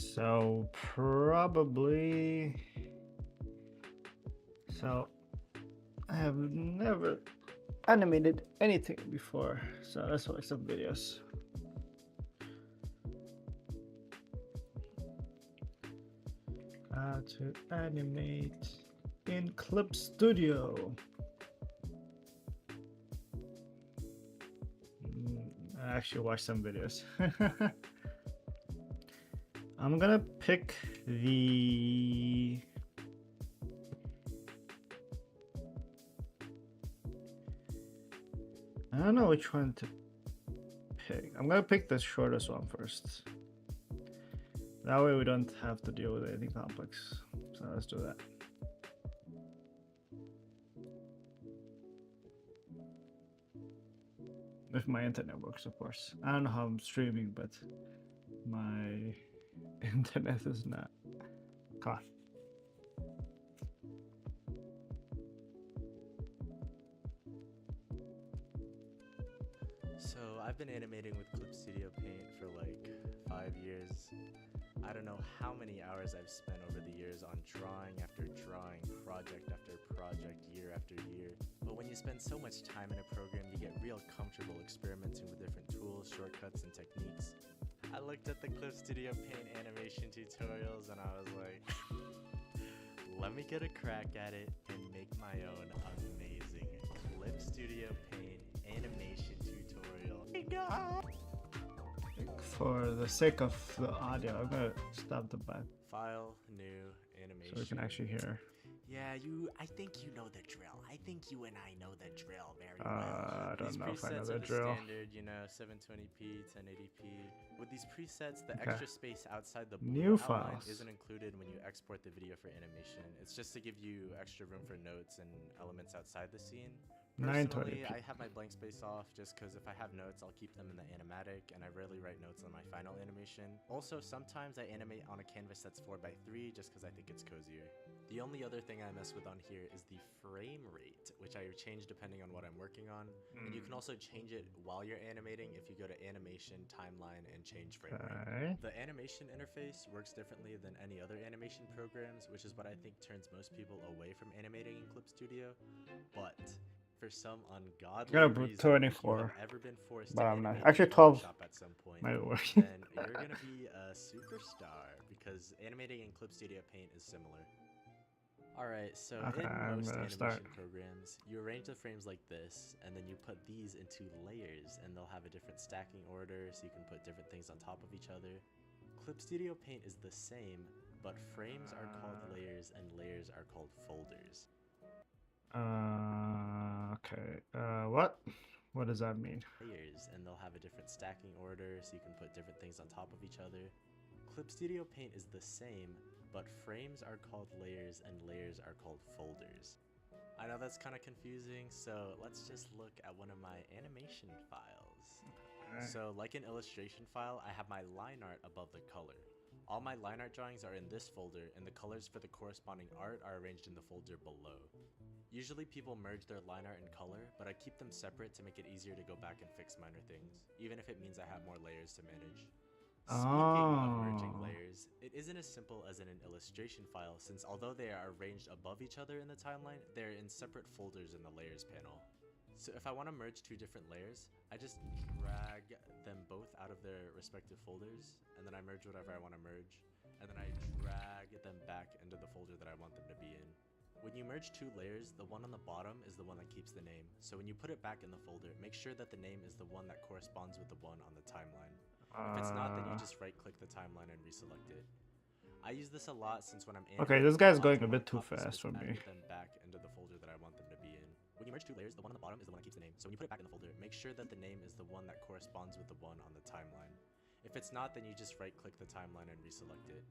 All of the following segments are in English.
So probably. So I have never animated anything before, so that's why some videos. How to animate in Clip Studio. I actually watched some videos. I'm gonna pick the I don't know which one to pick. I'm gonna pick the shortest one first. That way we don't have to deal with anything complex. So let's do that. If my internet works, of course. I don't know how I'm streaming, but my internet is not. God. So I've been animating with Clip Studio Paint for like 5 years. I don't know how many hours I've spent over the years on drawing after drawing, project after project, year after year. But when you spend so much time in a program, you get real comfortable experimenting with different tools, shortcuts, and techniques. I looked at the Clip Studio Paint animation tutorials and I was like, let me get a crack at it and make my own amazing Clip Studio Paint animation tutorial. For the sake of the audio, I'm gonna stop the back File, new, animation. so we can actually hear. Yeah, I think you know the drill. I think you and I know the drill very well. I don't These know if I know presets the are the drill. standard, 720p, 1080p. With these presets, the Okay. extra space outside the New blue outline files. isn't included when you export the video for animation. It's just to give you extra room for notes and elements outside the scene. Personally, 920p. I have my blank space off just because if I have notes, I'll keep them in the animatic, and I rarely write notes on my final animation. Also, sometimes I animate on a canvas that's 4x3 just because I think it's cozier. The only other thing I mess with on here is the frame rate, which I change depending on what I'm working on. And you can also change it while you're animating if you go to animation, timeline, and change frame rate. The animation interface works differently than any other animation programs, which is what I think turns most people away from animating in Clip Studio. But for some ungodly reason, if you 24, have ever been forced but to I'm not. animate Actually, in 12 Photoshop at some point, might work. then you're gonna be a superstar because animating in Clip Studio Paint is similar. Alright, so Okay, in I'm most gonna animation start. programs, you arrange the frames like this, and then you put these into layers, and they'll have a different stacking order, so you can put different things on top of each other. Clip Studio Paint is the same, but frames are called layers, and layers are called folders. Okay. What? What does that mean? Layers, and they'll have a different stacking order, so you can put different things on top of each other. Clip Studio Paint is the same, but frames are called layers and layers are called folders. I know that's kind of confusing, so let's just look at one of my animation files. So like an illustration file, I have my line art above the color. All my line art drawings are in this folder, and the colors for the corresponding art are arranged in the folder below. Usually people merge their line art and color, but I keep them separate to make it easier to go back and fix minor things, even if it means I have more layers to manage. Speaking of merging layers, it isn't as simple as in an illustration file, since although they are arranged above each other in the timeline, they're in separate folders in the layers panel. So if I want to merge two different layers, I just drag them both out of their respective folders, and then I merge whatever I want to merge, and then I drag them back into the folder that I want them to be in. When you merge two layers, the one on the bottom is the one that keeps the name, so when you put it back in the folder, make sure that the name is the one that corresponds with the one on the timeline. If it's not, then you just right-click the timeline and reselect it. I use this a lot since when I'm animating, Okay, this guy's I'll going a often bit wanna too copy fast for specific me. them back into the folder that I want them to be in. When you merge two layers, the one on the bottom is the one that keeps the name, so when you put it back in the folder, make sure that the name is the one that corresponds with the one on the timeline. If it's not, then you just right-click the timeline and reselect it.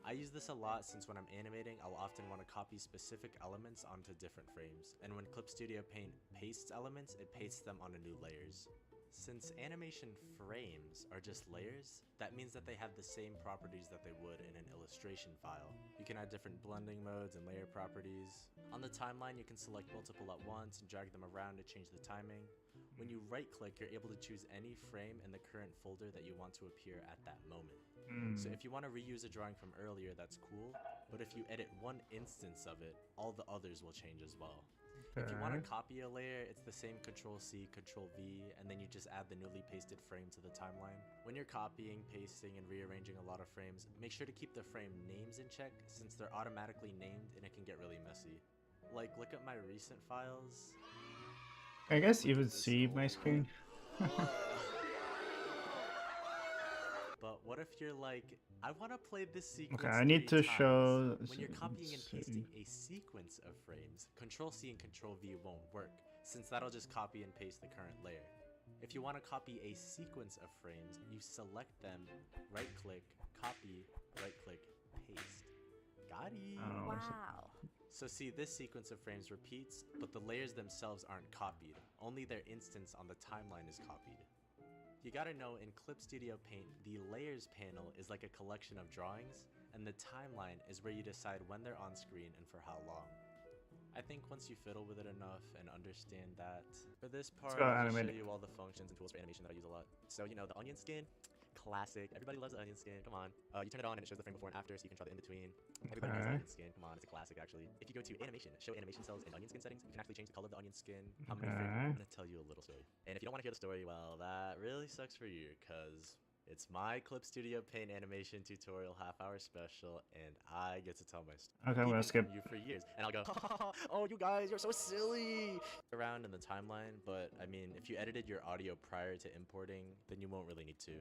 I use this a lot since when I'm animating, I'll often want to copy specific elements onto different frames, and when Clip Studio Paint pastes elements, it pastes them onto new layers. Since animation frames are just layers, that means that they have the same properties that they would in an illustration file. You can add different blending modes and layer properties. On the timeline, you can select multiple at once and drag them around to change the timing. When you right-click, you're able to choose any frame in the current folder that you want to appear at that moment. So if you want to reuse a drawing from earlier, that's cool, but if you edit one instance of it, all the others will change as well. If you want to copy a layer, it's the same Control-C, Control-V, and then you just add the newly pasted frame to the timeline. When you're copying, pasting, and rearranging a lot of frames, make sure to keep the frame names in check since they're automatically named and it can get really messy. Like, look at my recent files. I guess you would see my screen. But what if you're like, I want to play this sequence Okay, I need 3 to times. show. When you're copying and pasting a sequence of frames, Control-C and Control-V won't work, since that'll just copy and paste the current layer. If you want to copy a sequence of frames, you select them, right-click, copy, right-click, paste. Got it. Oh, Wow. So see, this sequence of frames repeats, but the layers themselves aren't copied. Only their instance on the timeline is copied. You gotta know, in Clip Studio Paint, the Layers panel is like a collection of drawings, and the timeline is where you decide when they're on screen and for how long. I think once you fiddle with it enough and understand that, for this part, go I'll just animate show it. you all the functions and tools for animation that I use a lot. So, you know, the onion skin, classic. Everybody loves the onion skin, come on. You turn it on and it shows the frame before and after, so you can draw the in-between. Everybody knows the onion skin, come on, it's a classic actually. If you go to animation, show animation cells in onion skin settings, you can actually change the color of the onion skin, how many frames. I'm gonna tell you a little story. And if you don't want to hear the story, well, that really sucks for you, because it's my Clip Studio Paint animation tutorial half-hour special, and I get to tell my story. Okay, I'm gonna skip. You for years, and I'll go, oh, you guys, you're so silly! Around in the timeline, but I mean, if you edited your audio prior to importing, then you won't really need to.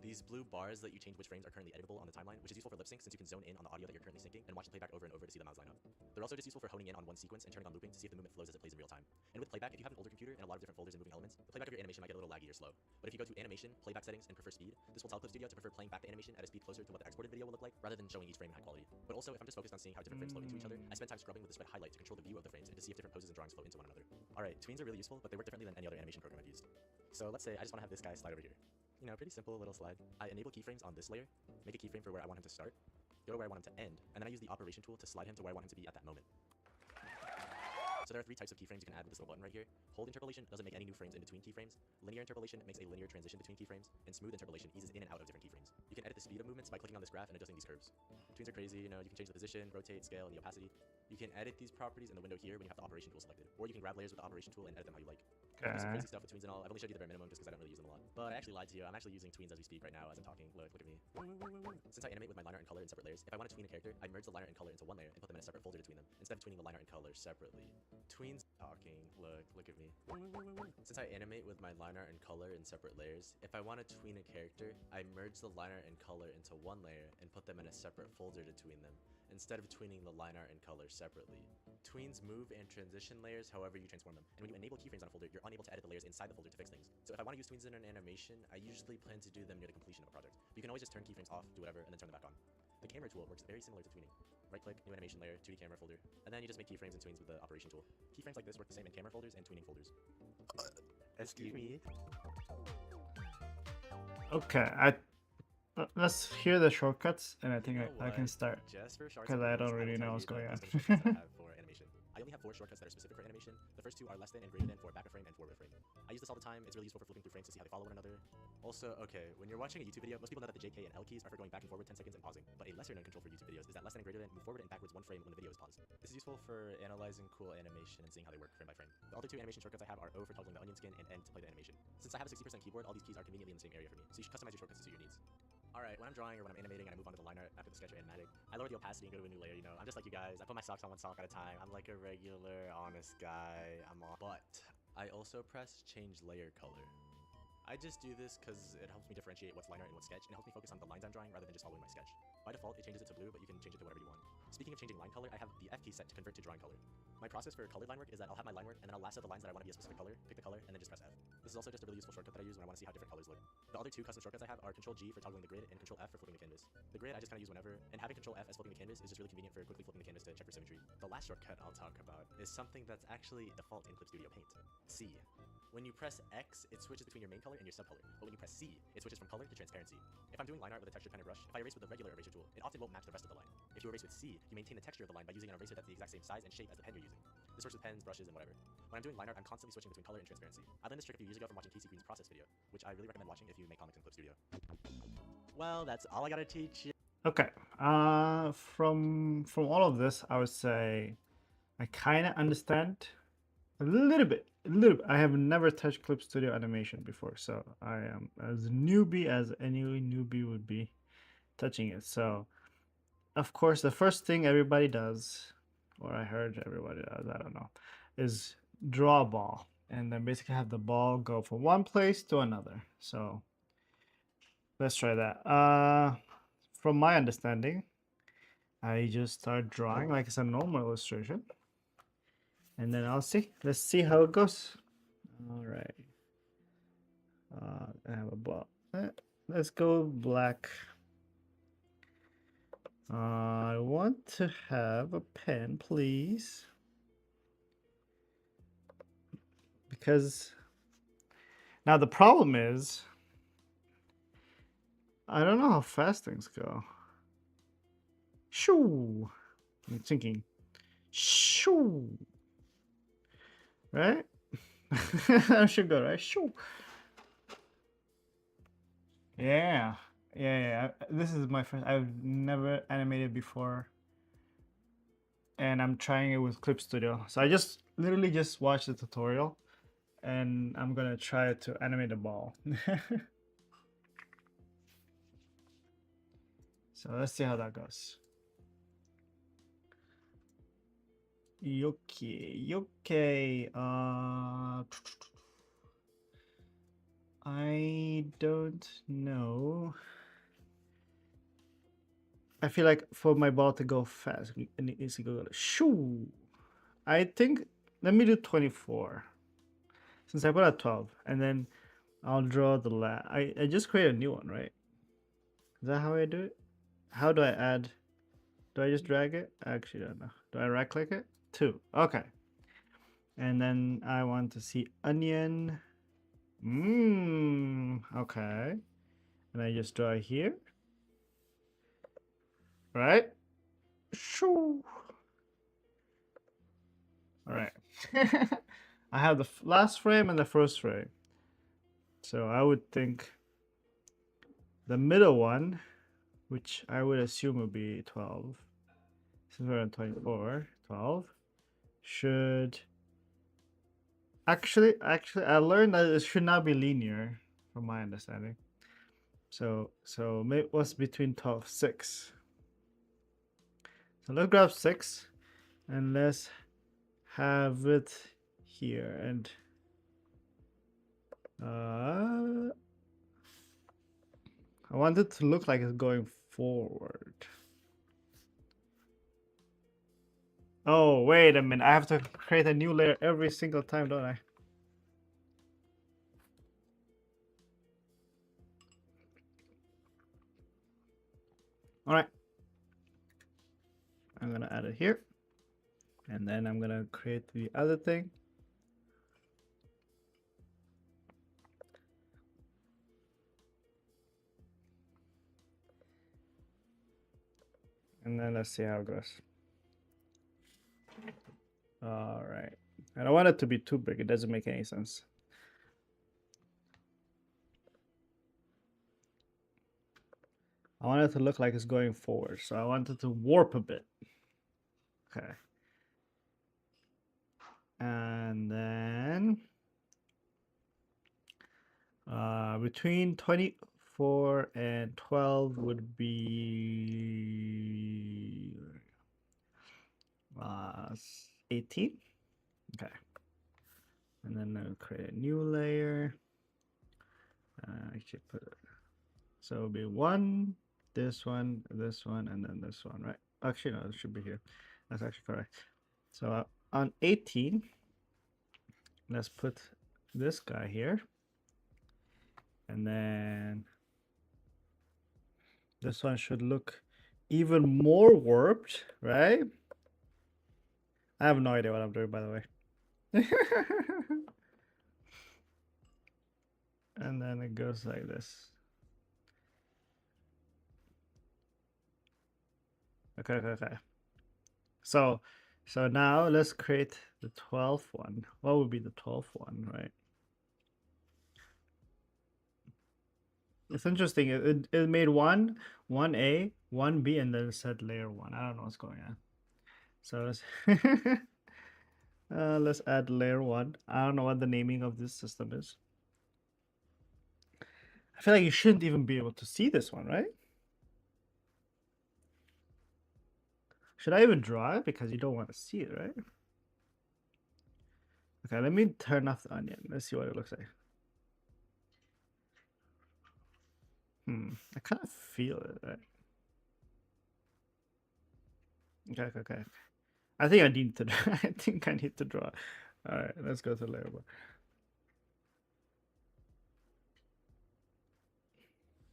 These blue bars let you change which frames are currently editable on the timeline, which is useful for lip sync since you can zone in on the audio that you're currently syncing and watch the playback over and over to see the mouths line up. They're also just useful for honing in on one sequence and turning on looping to see if the movement flows as it plays in real time. And with playback, if you have an older computer and a lot of different folders and moving elements, the playback of your animation might get a little laggy or slow. But if you go to animation, playback settings, and prefer speed, this will tell Clip Studio to prefer playing back the animation at a speed closer to what the exported video will look like, rather than showing each frame in high quality. But also, if I'm just focused on seeing how different frames flow into each other, I spend time scrubbing with the spread highlight to control the view of the frames and to see if different poses and drawings flow into one another. Alright, tweens are really useful, but they work differently than any other animation program I've used. So let's say I just want to have this guy slide over here. You know, pretty simple little slide. I enable keyframes on this layer, make a keyframe for where I want him to start, go to where I want him to end, and then I use the operation tool to slide him to where I want him to be at that moment. So there are 3 types of keyframes you can add with this little button right here. Hold interpolation doesn't make any new frames in between keyframes. Linear interpolation makes a linear transition between keyframes, and smooth interpolation eases in and out of different keyframes. You can edit the speed of movements by clicking on this graph and adjusting these curves. Tweens are crazy, you know, you can change the position, rotate, scale, and the opacity. You can edit these properties in the window here when you have the operation tool selected, or you can grab layers with the operation tool and edit them how you like. There's some crazy stuff with tweens and all. I've only showed you the bare minimum just because I don't really use them a lot. But I actually lied to you. I'm actually using tweens as we speak right now as I'm talking. Look at me. Since I animate with my liner and color in separate layers, if I want to tween a character, I merge the liner and color into one layer and put them in a separate folder to tween them, instead of tweening the liner and color separately. Tweens talking. Look at me. Since I animate with my liner and color in separate layers, if I want to tween a character, I merge the liner and color into one layer and put them in a separate folder to tween them, instead of tweening the liner and color separately. Tweens move and transition layers however you transform them, and when you enable keyframes on a folder, you're unable to edit the layers inside the folder to fix things. So if I want to use tweens in an animation, I usually plan to do them near the completion of a project. But you can always just turn keyframes off, do whatever, and then turn them back on. The camera tool works very similar to tweening. Right-click, new animation layer, 2D camera folder, and then you just make keyframes and tweens with the operation tool. Keyframes like this work the same in camera folders and tweening folders. Excuse me. Okay, let's hear the shortcuts, and I think I can start. Just for Because I don't really know what's going on. For animation. I only have 4 shortcuts that are specific for animation. The first 2 are less than and greater than for back of frame and forward frame. I use this all the time. It's really useful for flipping through frames to see how they follow one another. Also, okay, when you're watching a YouTube video, most people know that the JK and L keys are for going back and forward 10 seconds and pausing. But a lesser known control for YouTube videos is that less than and greater than move forward and backwards 1 frame when the video is paused. This is useful for analyzing cool animation and seeing how they work frame by frame. The other 2 animation shortcuts I have are O for toggling the onion skin and N to play the animation. Since I have a 60% keyboard, all these keys are conveniently in the same area for me, so you should customize your shortcuts to suit your needs. Alright, when I'm drawing or when I'm animating and I move on to the line art after the sketch or animatic, I lower the opacity and go to a new layer, you know. I'm just like you guys. I put my socks on one sock at a time. I'm like a regular, honest guy. But I also press change layer color. I just do this because it helps me differentiate what's line art and what's sketch, and it helps me focus on the lines I'm drawing rather than just following my sketch. By default, it changes it to blue, but you can change it to whatever you want. Speaking of changing line color, I have the F key set to convert to drawing color. My process for colored line work is that I'll have my line work, and then I'll last of the lines that I want to be a specific color, pick the color, and then just press F. This is also just a really useful shortcut that I use when I want to see how different colors look. The other two custom shortcuts I have are Control G for toggling the grid and Control F for flipping the canvas. The grid I just kind of use whenever, and having Control F as flipping the canvas is just really convenient for quickly flipping the canvas to check for symmetry. The last shortcut I'll talk about is something that's actually default in Clip Studio Paint. C. When you press X, it switches between your main color and your subcolor, but when you press C, it switches from color to transparency. If I'm doing line art with a texture pen or brush, if I erase with a regular eraser tool, it often won't match the rest of the line. If you erase with C, you maintain the texture of the line by using an eraser that's the exact same size and shape as the pen you're using. This works with pens, brushes, and whatever. When I'm doing line art, I'm constantly switching between color and transparency. I learned this trick a few years ago from watching Casey Green's process video, which I really recommend watching if you make comics in Clip Studio. Well, that's all I gotta teach you. Okay. From all of this, I would say I kind of understand a little bit. I have never touched Clip Studio animation before, so I am as newbie as any newbie would be touching it. So, of course, the first thing everybody does, or I heard everybody does, I don't know, is draw a ball, and then basically have the ball go from one place to another. So let's try that. From my understanding, I just start drawing like it's a normal illustration. And then let's see how it goes. All right. I have a ball. Let's go black. I want to have a pen, please. Because now the problem is, I don't know how fast things go. Shoo! I'm thinking, shoo! Right? I should go, right? Shoo! Yeah. This is my first. I've never animated before. And I'm trying it with Clip Studio. So I just literally just watched the tutorial. And I'm gonna try to animate a ball. So let's see how that goes. Okay. I don't know. I feel like for my ball to go fast, it needs to go shoo. I think let me do 24. Since I put at 12, and then I'll draw the last. I just create a new one, right? Is that how I do it? How do I add? Do I just drag it? I actually don't know. Do I right click it? 2. Okay. And then I want to see onion. Okay. And I just draw here. Right? Shoo. All right. I have the last frame and the first frame. So I would think the middle one, which I would assume would be 12. Since we're on 24, 12 should actually I learned that it should not be linear from my understanding. So what's between 12, 6. So let's grab 6 and let's have it here, and I want it to look like it's going forward. Oh, wait a minute. I have to create a new layer every single time, don't I? All right. I'm going to add it here. And then I'm going to create the other thing. And then let's see how it goes. All right. I don't want it to be too big. It doesn't make any sense. I want it to look like it's going forward. So I want it to warp a bit. Okay. And then between 24 and 12 would be 18. Okay. And then I'll create a new layer. Actually put it. So it'll be 1, this one, and then this one, right? Actually, no, it should be here. That's actually correct. So on 18, let's put this guy here. And then this one should look even more warped, right? I have no idea what I'm doing, by the way. And then it goes like this. Okay, okay, okay. So now let's create the 12th one. What would be the 12th one, right? It's interesting. It made one 1A, 1B, and then it said layer 1. I don't know what's going on. So let's add layer 1. I don't know what the naming of this system is. I feel like you shouldn't even be able to see this one, right? Should I even draw it? Because you don't want to see it, right? Okay, let me turn off the onion. Let's see what it looks like. I kind of feel it, right? Okay, okay, okay. I think I need to. I think I need to draw. All right, let's go to layer 1.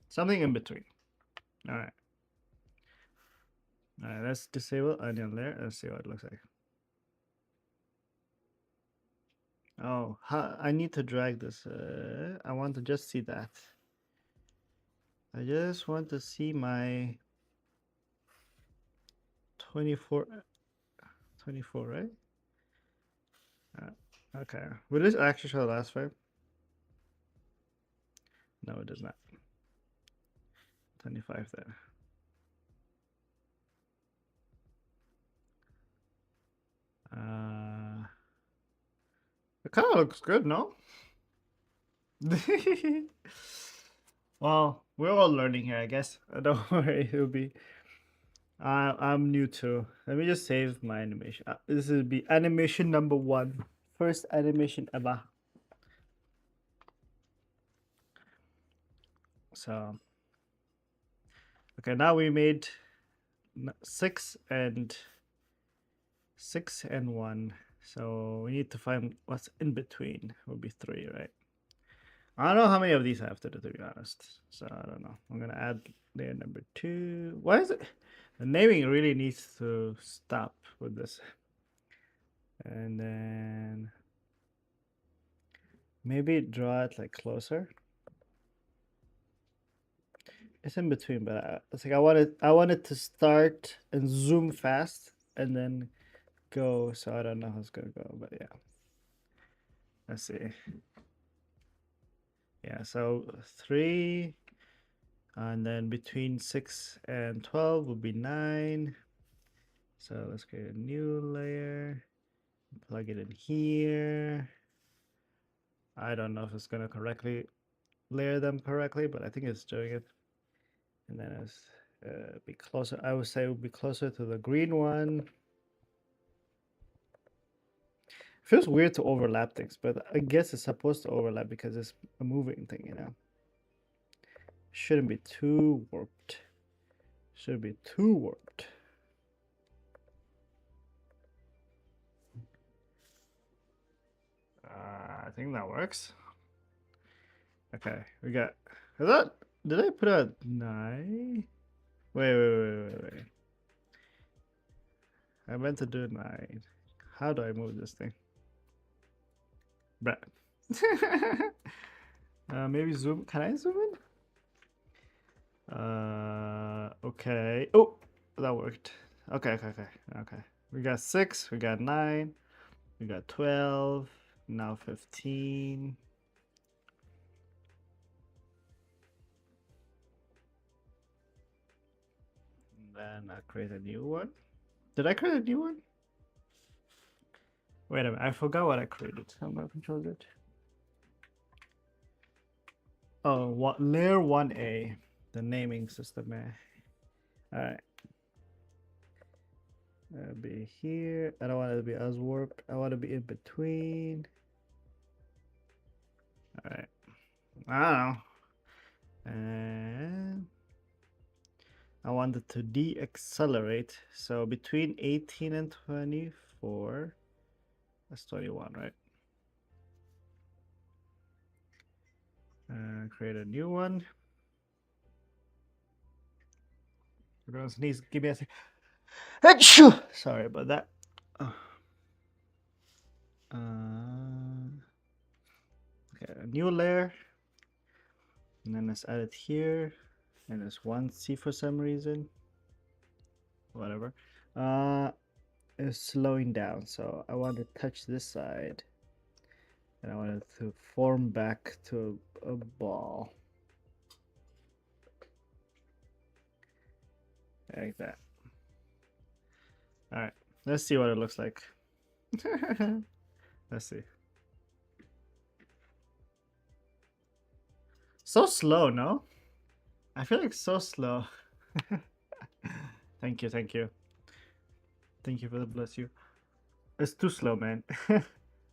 Something in between. All right. All right, let's disable onion layer. Let's see what it looks like. Oh, I need to drag this. I want to just see that. I just want to see my 24, 24, right? Okay. Will this actually show the last frame? No, it does not. 25 there. It kind of looks good, no? Well, we're all learning here, I guess. Don't worry, it'll be. I'm new too. Let me just save my animation. This will be animation number 1. First animation ever. So, okay, now we made 6 and 1. So we need to find what's in between. It will be 3, right? I don't know how many of these I have to do, to be honest. So I don't know. I'm gonna add layer number 2. Why is it? The naming really needs to stop with this. And then maybe draw it like closer. It's in between, but it's like I wanted to start and zoom fast and then go. So I don't know how it's gonna go, but yeah. Let's see. Yeah, so 3, and then between 6 and 12 would be 9. So let's create a new layer, plug it in here. I don't know if it's gonna correctly layer them correctly, but I think it's doing it. And then it's be closer. I would say it would be closer to the green one. Feels weird to overlap things, but I guess it's supposed to overlap because it's a moving thing, you know. Shouldn't be too warped. Should be too warped. I think that works. Okay, we got. Is that? Did I put a 9? Wait. I meant to do 9. How do I move this thing? Bruh. Maybe zoom. Can I zoom in? Okay. Oh, that worked. Okay. We got 6, we got 9, we got 12, now 15. And then I create a new one. Did I create a new one? Wait a minute, I forgot what I created. I'm gonna control it. Oh, what layer 1A, the naming system. All right. I'll be here. I don't want it to be as warped. I want to be in between. All right. I don't know. And I wanted to de-accelerate. So between 18 and 24, that's 21, right? create a new one. I'm gonna sneeze. Give me a sec. Achoo! Sorry about that. Okay, a new layer. And then let's add it here. And it's 1C for some reason. Whatever. It's slowing down, so I want to touch this side. And I want it to form back to a ball. Like that. Alright, let's see what it looks like. Let's see. So slow, no? I feel like so slow. Thank you, thank you. Thank you for the bless you. It's too slow, man.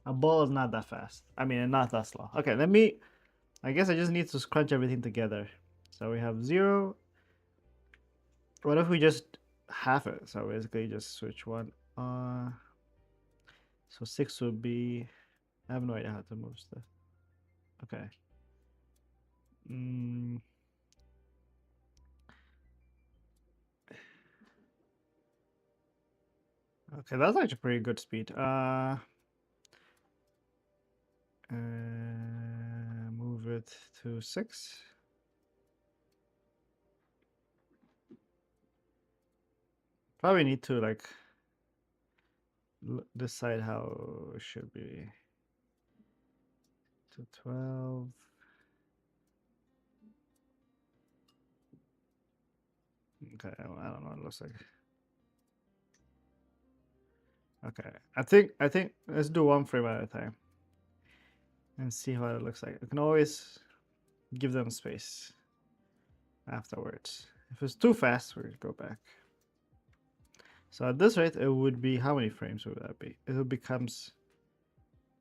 A ball is not that fast. I mean, not that slow. Okay, let me... I guess I just need to scrunch everything together. So we have 0. What if we just half it? So basically just switch one. So 6 would be... I have no idea how to move stuff. Okay. Okay, that's actually pretty good speed. Move it to 6. Probably need to like decide how it should be. To 12. Okay, I don't know what it looks like. Okay, I think let's do one frame at a time and see how it looks like. I can always give them space afterwards. If it's too fast, we'll go back. So at this rate, it would be, how many frames would that be? It becomes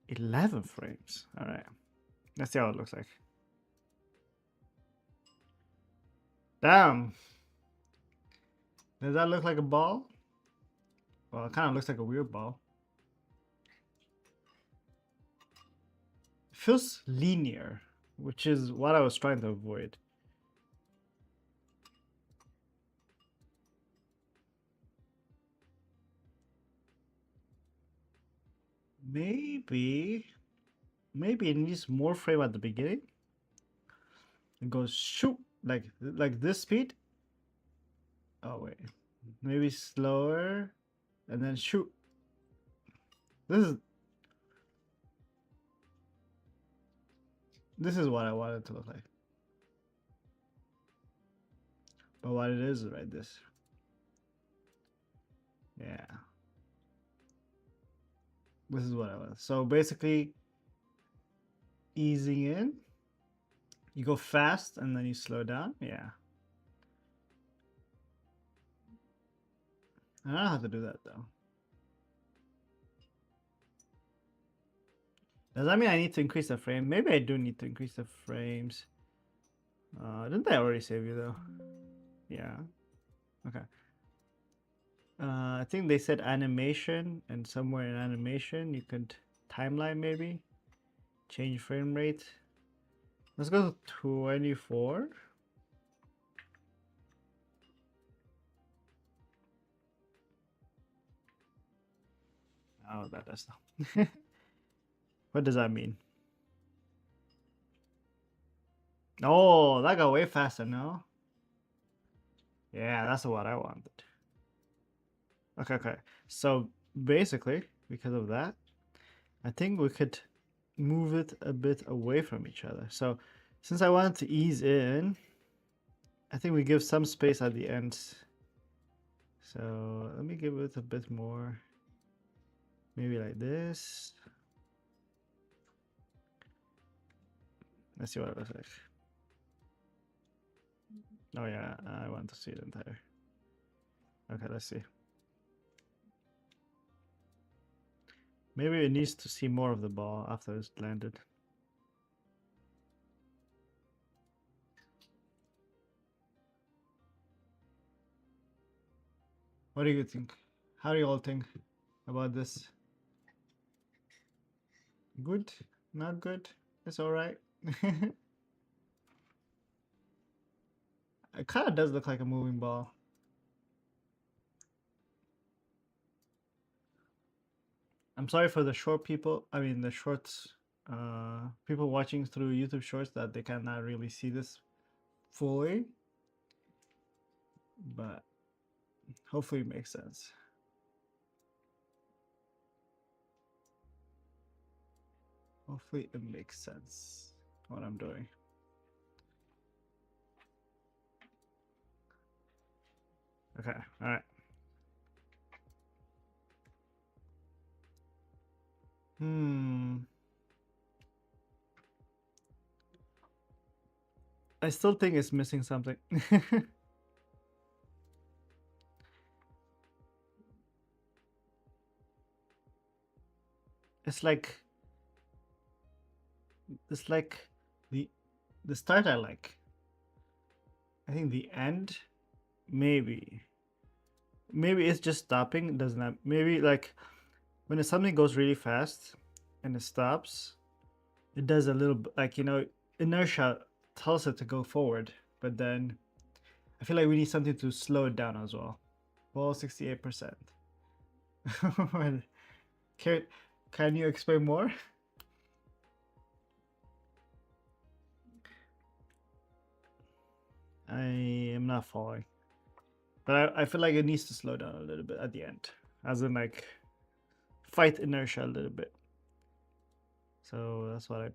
11 frames. All right, let's see how it looks like. Damn. Does that look like a ball? Well, it kind of looks like a weird ball. It feels linear, which is what I was trying to avoid. Maybe it needs more frame at the beginning. It goes shoot like this speed. Oh wait, maybe slower, and then shoot. This is what I want it to look like. But what it is right this. Yeah. This is what I want. So basically, easing in. You go fast and then you slow down. Yeah. I don't know how to do that though. Does that mean I need to increase the frame? Maybe I do need to increase the frames. Didn't I already save you though? Yeah. Okay. I think they said animation, and somewhere in animation you could timeline maybe change frame rate. Let's go to 24. Oh, that does not. What does that mean? Oh, that got way faster, no? Yeah, that's what I wanted. Okay. So basically, because of that, I think we could move it a bit away from each other. So since I wanted to ease in, I think we give some space at the end. So let me give it a bit more. Maybe like this. Let's see what it looks like. Oh yeah, I want to see it entire. Okay, let's see. Maybe it needs to see more of the ball after it's landed. What do you think? How do you all think about this? Good? Not good? It's alright? It kind of does look like a moving ball. I'm sorry for the short people. I mean, the shorts. People watching through YouTube Shorts that they cannot really see this fully, but hopefully it makes sense. Hopefully it makes sense what I'm doing. Okay, all right. I still think it's missing something. It's like the the start I like. I think the end maybe it's just stopping. Does not maybe like when something goes really fast and it stops, it does a little like inertia tells it to go forward, but then I feel like we need something to slow it down as well. Well, 68%. Can you explain more? I am not following. But I feel like it needs to slow down a little bit at the end. As in like fight inertia a little bit. So that's what I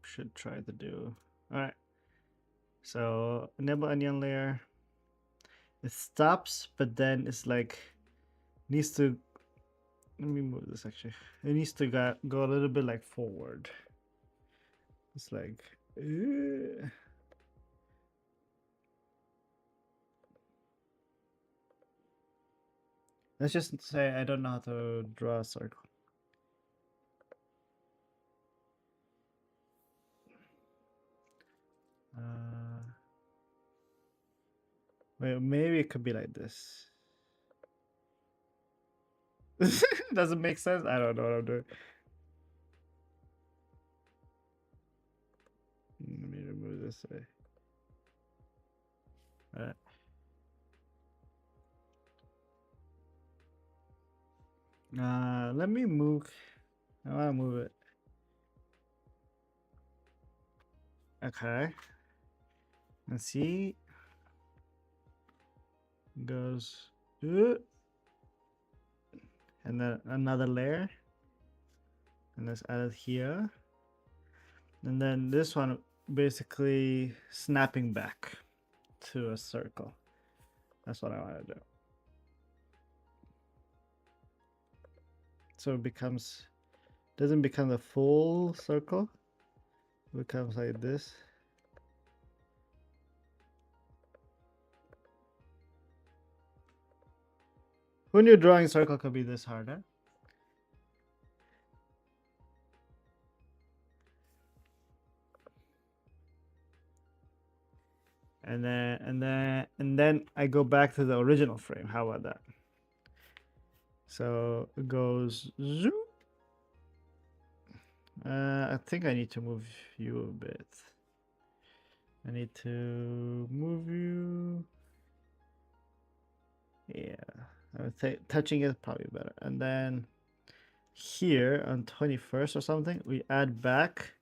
should try to do. Alright. So enable onion layer. It stops, but then it's like needs to let me move this actually. It needs to go a little bit like forward. It's like let's just say I don't know how to draw a circle. Wait, maybe it could be like this. Doesn't make sense. I don't know what I'm doing. Let me remove this way. Alright. Let me move. I want to move it. Okay. Let's see. Goes. And then another layer. And let's add it here. And then this one basically snapping back to a circle. That's what I want to do. So it doesn't become the full circle. It becomes like this. When you're drawing a circle, could be this hard, huh? And then I go back to the original frame. How about that? So it goes zoom. I think I need to move you a bit. I need to move you. Yeah, I would say touching it probably better. And then here on 21st or something, we add back.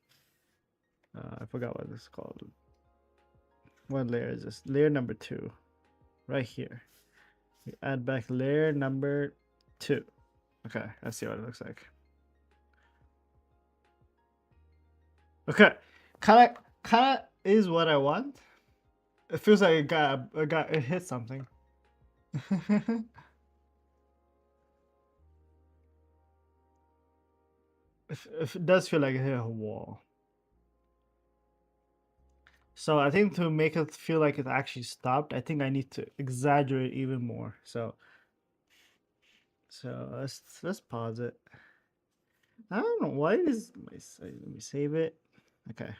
I forgot what this is called. What layer is this? Layer number 2, right here. We add back layer number 2. Okay, let's see what it looks like. Okay, kind of is what I want. It feels like it hit something. It does feel like it hit a wall. So I think to make it feel like it actually stopped, I think I need to exaggerate even more. So let's pause it. I don't know why is let me save it. Okay.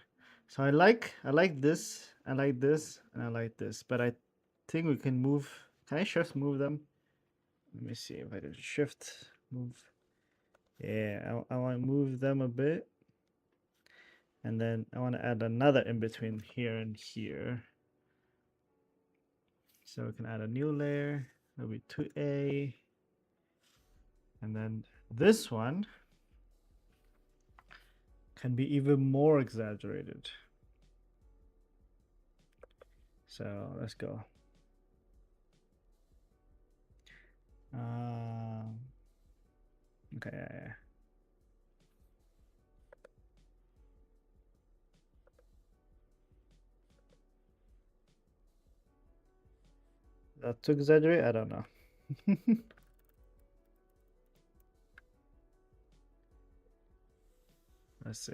So I like this, I like this, and I like this, but I think we can move. Can I shift move them? Let me see if I can shift move. Yeah, I want to move them a bit. And then I want to add another in between here and here. So we can add a new layer. That'll be 2A. And then this one can be even more exaggerated. So let's go. Okay, yeah. That too exaggerate? I don't know. Let's see.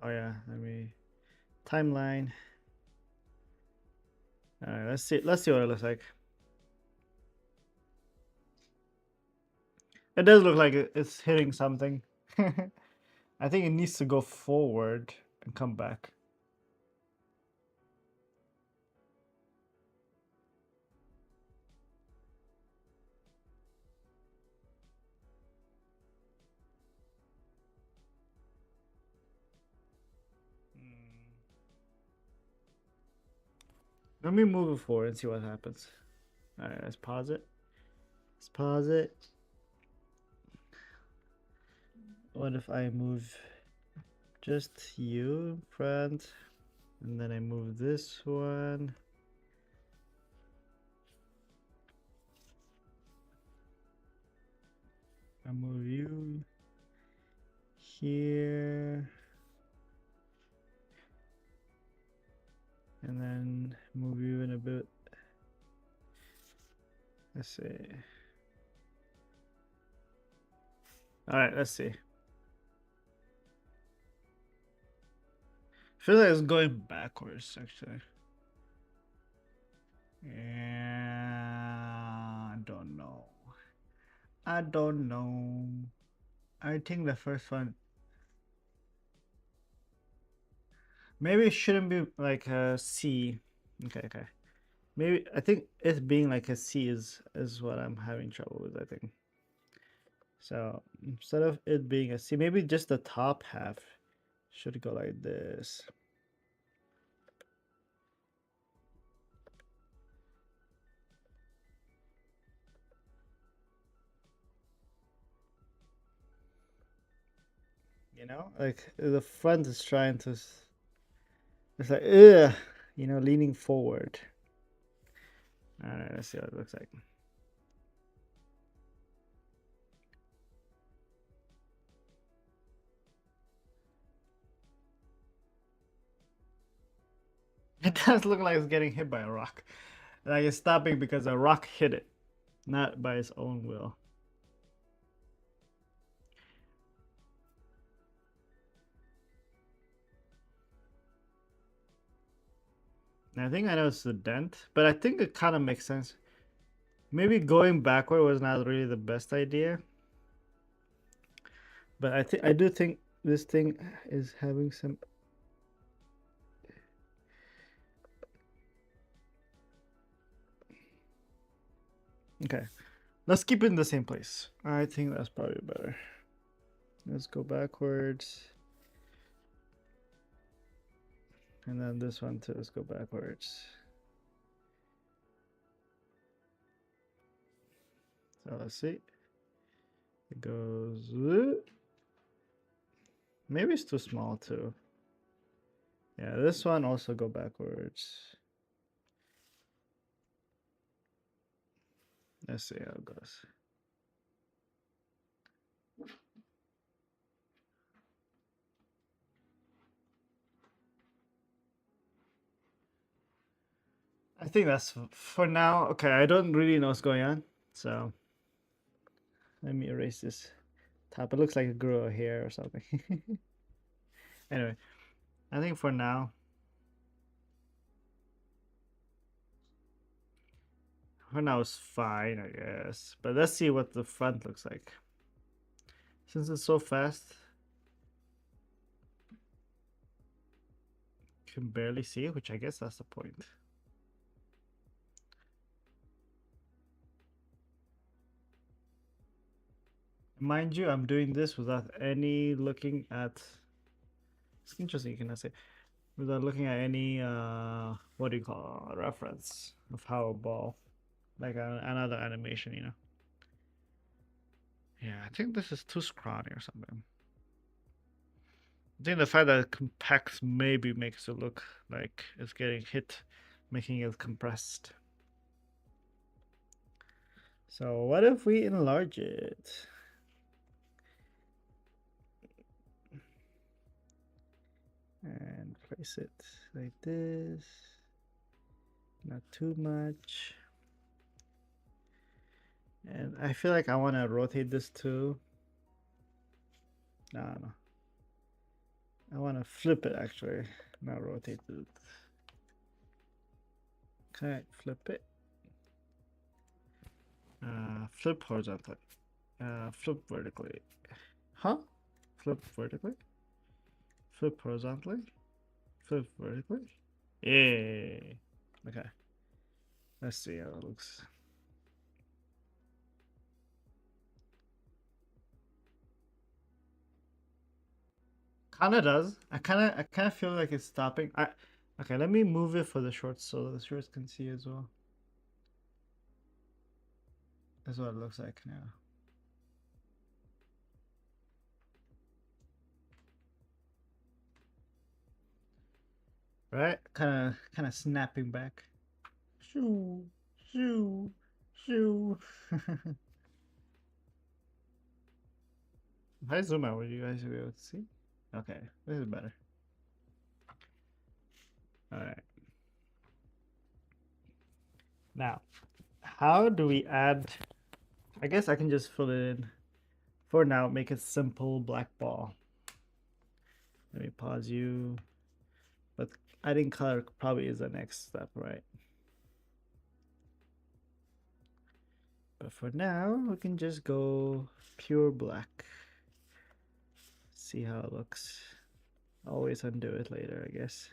Oh yeah, let me timeline. All right, let's see. Let's see what it looks like. It does look like it's hitting something. I think it needs to go forward and come back. Let me move it forward and see what happens. All right, let's pause it. Let's pause it. What if I move just you in front, and then I move this one? I move you here, and then move you in a bit. Let's see. All right, let's see. I feel like it's going backwards, actually. Yeah, I don't know. I don't know. I think the first one maybe it shouldn't be like a C. Okay, okay. Maybe I think it being like a C is what I'm having trouble with, I think. So instead of it being a C, maybe just the top half should go like this. You know, like the front is trying to. It's like ugh, you know, leaning forward. All right, let's see what it looks like. It does look like it's getting hit by a rock. Like it's stopping because a rock hit it, not by its own will. I think I know it's the dent, but I think it kind of makes sense. Maybe going backward was not really the best idea. But I do think this thing is having some. Okay, let's keep it in the same place. I think that's probably better. Let's go backwards. And then this one too, let's go backwards. So let's see. It goes. Maybe it's too small too. Yeah, this one also go backwards. Let's see how it goes. I think that's for now. Okay, I don't really know what's going on. So let me erase this top. It looks like it grew a hair or something. Anyway, I think for now it's fine, I guess. But let's see what the front looks like. Since it's so fast, you can barely see it, which I guess that's the point. Mind you, I'm doing this without any looking at It's interesting, you cannot say without looking at any what do you call reference of how a ball, like another animation, you know. Yeah, I think this is too scrawny or something. I think the fact that it compacts maybe makes it look like it's getting hit, making it compressed. So what if we enlarge it? And place it like this. Not too much. And I feel like I want to rotate this too. No. I want to flip it actually, not rotate it. Okay, flip it. Flip horizontally. Flip vertically. Huh? Flip vertically? Flip horizontally? Flip vertically? Yay! Okay. Let's see how it looks. Kinda does. I kinda feel like it's stopping. Okay, let me move it for the shorts so the shorts can see as well. That's what it looks like now. Right? Kinda snapping back. Shoo, shoo, shoo. If I zoom out, would you guys be able to see? Okay, this is better. All right. Now, how do we add? I guess I can just fill it in. For now, make it simple black ball. Let me pause you. But adding color probably is the next step, right? But for now, we can just go pure black. See how it looks. Always undo it later, I guess.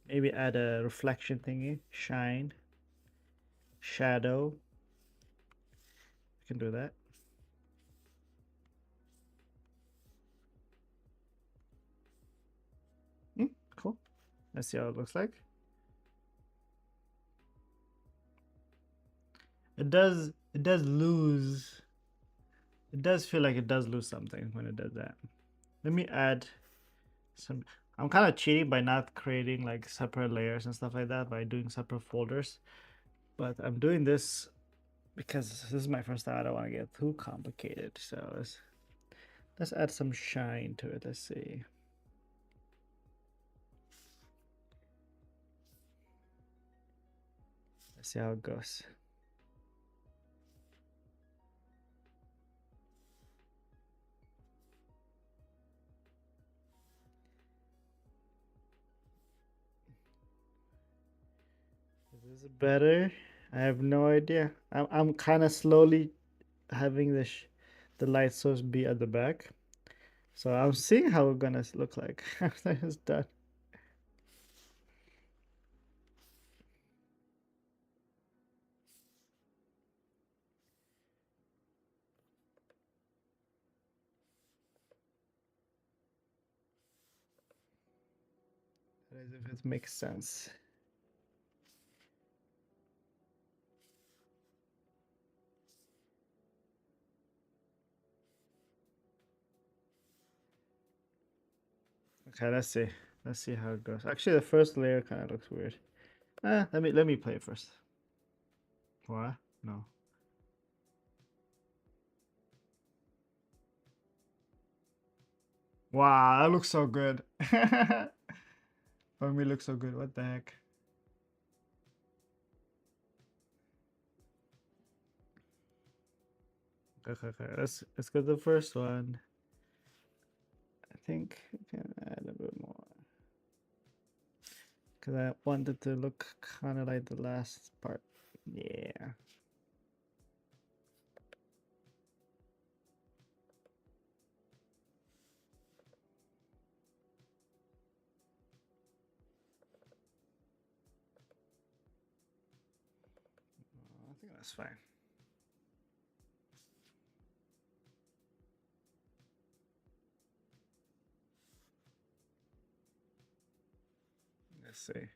Maybe add a reflection thingy, shine, shadow. We can do that. Cool. Let's see how it looks like. It does lose. It does feel like it does lose something when it does that. Let me add some. I'm kind of cheating by not creating like separate layers and stuff like that by doing separate folders. But I'm doing this because this is my first time. I don't want to get too complicated. So let's add some shine to it. Let's see. Let's see how it goes. Is this better? I have no idea. I'm kind of slowly having the light source be at the back. So I'm seeing how it's gonna look like after it's done. As if it makes sense. Okay, let's see. Let's see how it goes. Actually, the first layer kind of looks weird. Let me play first. What? No. Wow, that looks so good. For me, looks so good. What the heck? Okay. Let's go to the first one. I think we can add a bit more because I wanted to look kind of like the last part. Yeah. I think that's fine. Let's see.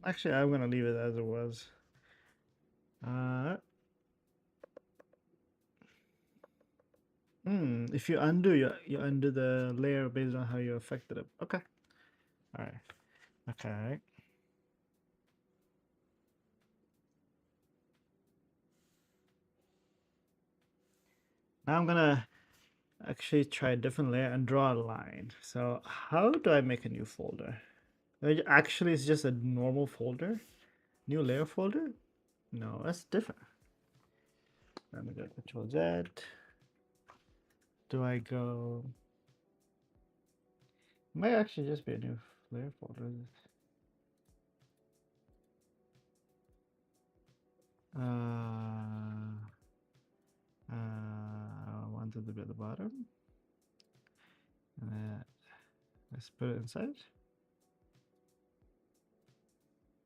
Actually, I'm gonna leave it as it was. If you undo, you undo the layer based on how you affected it. Okay. All right. Okay. Now I'm gonna actually try a different layer and draw a line. So how do I make a new folder? Actually, it's just a normal folder. New layer folder? No, that's different. Let me go Control Z. Do I go? It might actually just be a new layer folder. I want it to be at the bottom. Let's put it inside.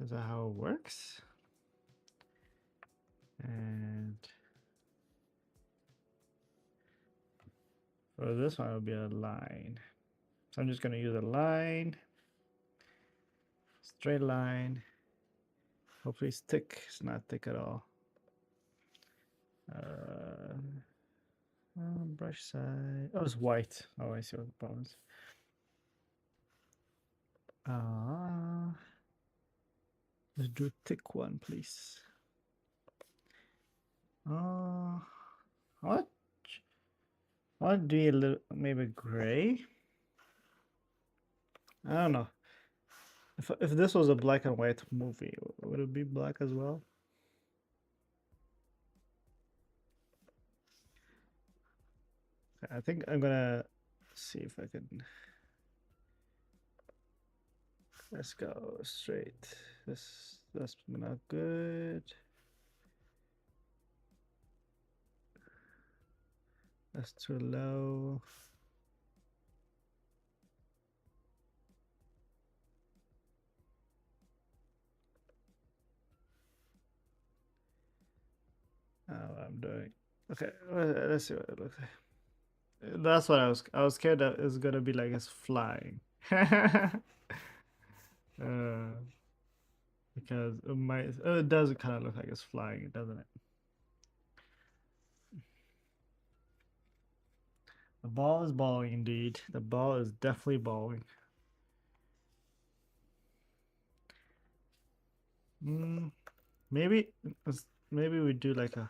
Is that how it works? And for this one, it'll be a line. So I'm just going to use a line, straight line. Hopefully it's thick. It's not thick at all. Brush side. Oh, it's white. Oh, I see what the problem is. Let's do a thick one, please. What? I'll do a little, maybe gray. I don't know. If this was a black and white movie, would it be black as well? I think I'm gonna see if I can. Let's go straight. That's not good. That's too low. What I'm doing. Okay, let's see what it looks like. That's what I was scared that it's gonna be like it's flying. Because it does kind of look like it's flying, doesn't it? The ball is balling indeed. The ball is definitely balling. Maybe we do like a.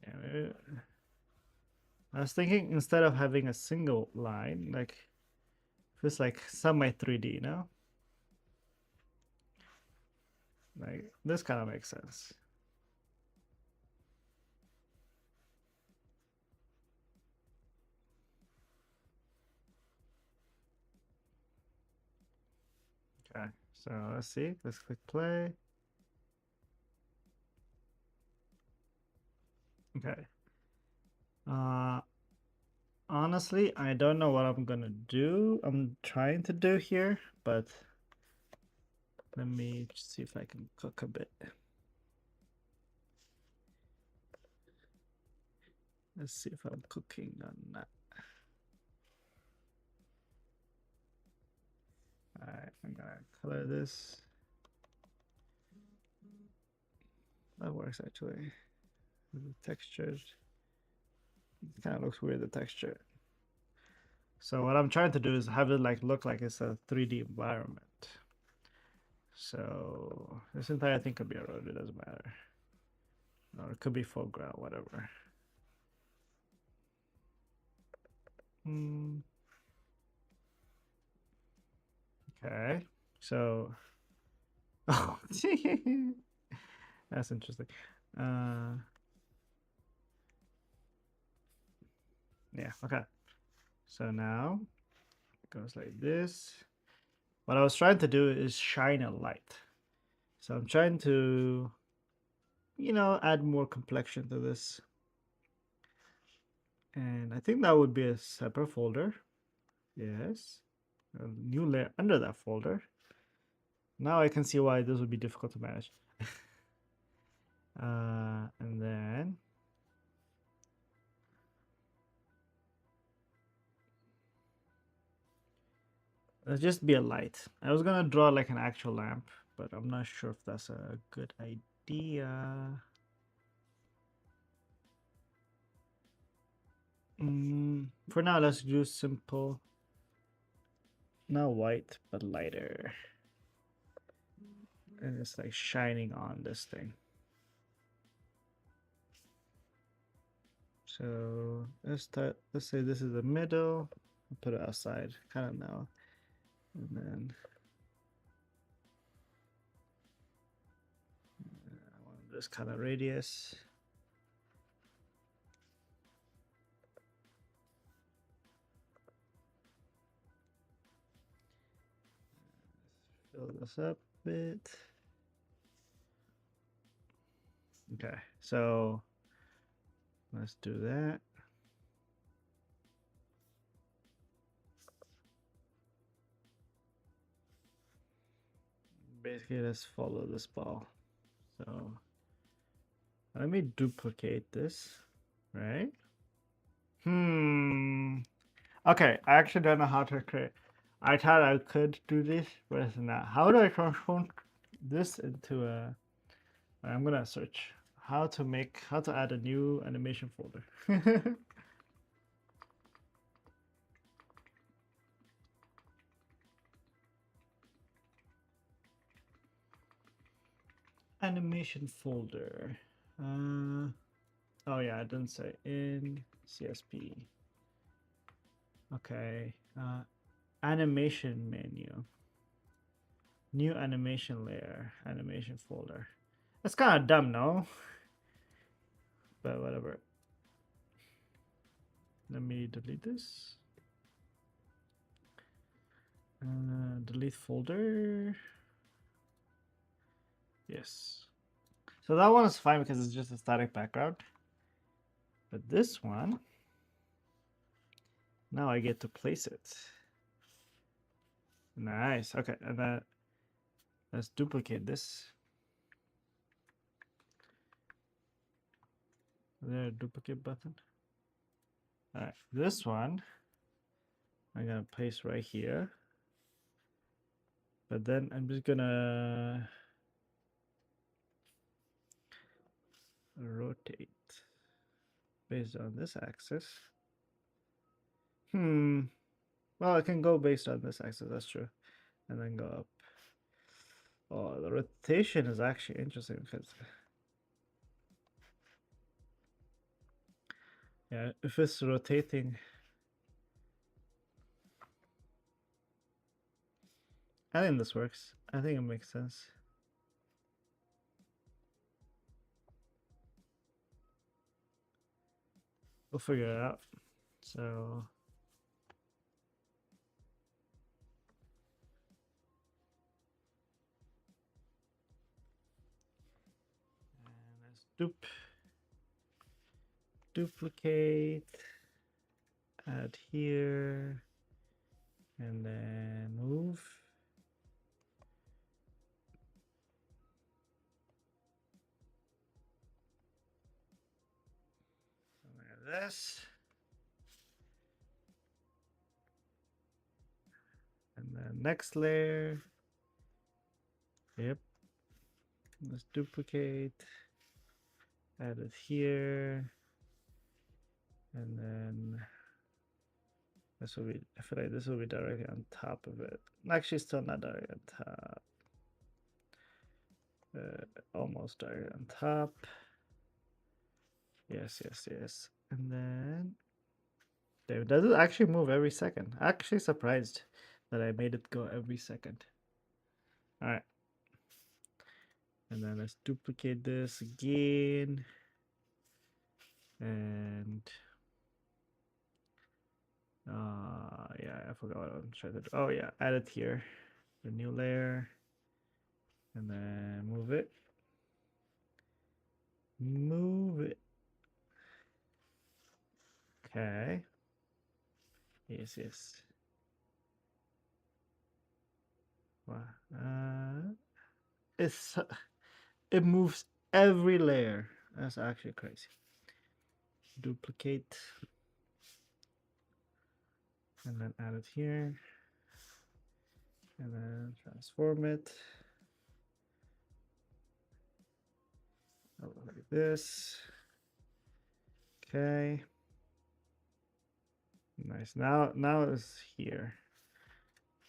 Yeah, maybe. I was thinking instead of having a single line, like if it's like semi 3D, you know? Like this kind of makes sense. Okay, so let's see. Let's click play. Okay. Honestly, I don't know what I'm gonna do. I'm trying to do here, but let me see if I can cook a bit. Let's see if I'm cooking or not. Alright, I'm gonna color this. That works actually. The textures. It kind of looks weird, the texture. So what I'm trying to do is have it like look like it's a 3D environment. So this entire thing could be a road, it doesn't matter. Or it could be foreground, whatever. Okay, so oh, that's interesting. Yeah, okay. So now it goes like this. What I was trying to do is shine a light. So I'm trying to, add more complexion to this. And I think that would be a separate folder. Yes. A new layer under that folder. Now I can see why this would be difficult to manage. And Let's just be a light. I was gonna draw like an actual lamp, but I'm not sure if that's a good idea. For now, let's do simple. Not white, but lighter. And it's like shining on this thing. So let's start. Let's say this is the middle. I'll put it outside, kind of now, and then I want this kind of radius. Fill this up a bit. Okay, so let's do that. Basically, let's follow this ball. So let me duplicate this, right? Okay, I actually don't know how to create. I thought I could do this, but it's not. How do I transform this into a? I'm gonna search how to add a new animation folder. Animation folder. Oh yeah, I didn't say in CSP. Okay. Animation menu. New animation layer. Animation folder. That's kind of dumb, no? But whatever. Let me delete this. Delete folder. Yes. So that one is fine because it's just a static background. But this one, now I get to place it. Nice. Okay, and then let's duplicate this. Is there a duplicate button? All right, this one I'm gonna place right here. But then I'm just gonna rotate based on this axis. Well, I can go based on this axis, that's true. And then go up. Oh, the rotation is actually interesting because yeah, if it's rotating, I think this works. I think it makes sense. We'll figure it out. So let's duplicate, add here, and then move. Like this. And then next layer. Yep. Let's duplicate, add it here, and then this will be, I feel like this will be directly on top of it. Actually, still not directly on top. Almost directly on top. Yes, yes, yes. And then, there, does it actually move every second? Actually surprised that I made it go every second. All right. And then let's duplicate this again. And yeah, I forgot what I'm trying to do. Oh yeah, add it here, the new layer, and then move it. Okay. Yes, yes. Wow. It's it moves every layer. That's actually crazy. Duplicate, and then add it here. and then transform it. Like this. Okay. Nice. Now it's here.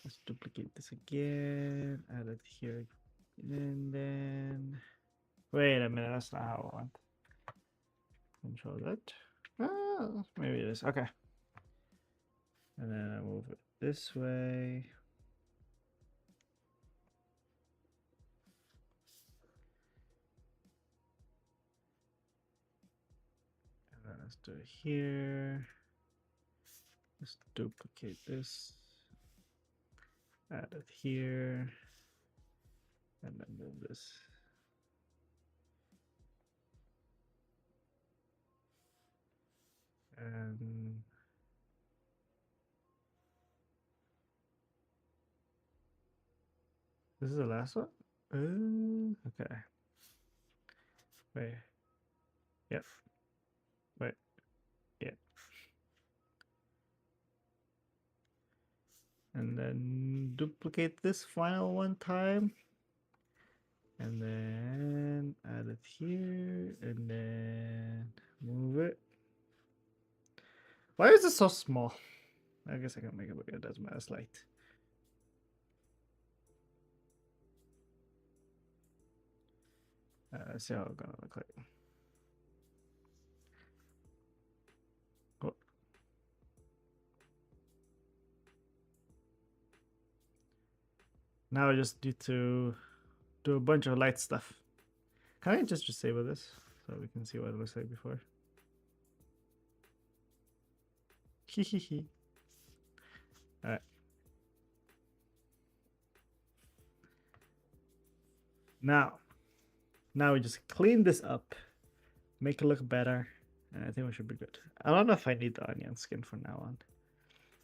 Let's duplicate this again. Add it here. And then wait a minute, that's not how I want. Control that. Oh, maybe it is. Okay. And then I move it this way. And then let's do it here. Let's duplicate this. Add it here. And then move this. And this is the last one? Okay. Wait. Yep. Wait. Yeah. And then duplicate this final one time. And then add it here. And then move it. Why is it so small? I guess I can make it bigger. It doesn't matter. It's light. Let's see how it's gonna look like. Cool. Now I just need to do a bunch of light stuff. Can I just disable this so we can see what it looks like before? Hehehe. Alright. Now we just clean this up, make it look better, and I think we should be good. I don't know if I need the onion skin from now on.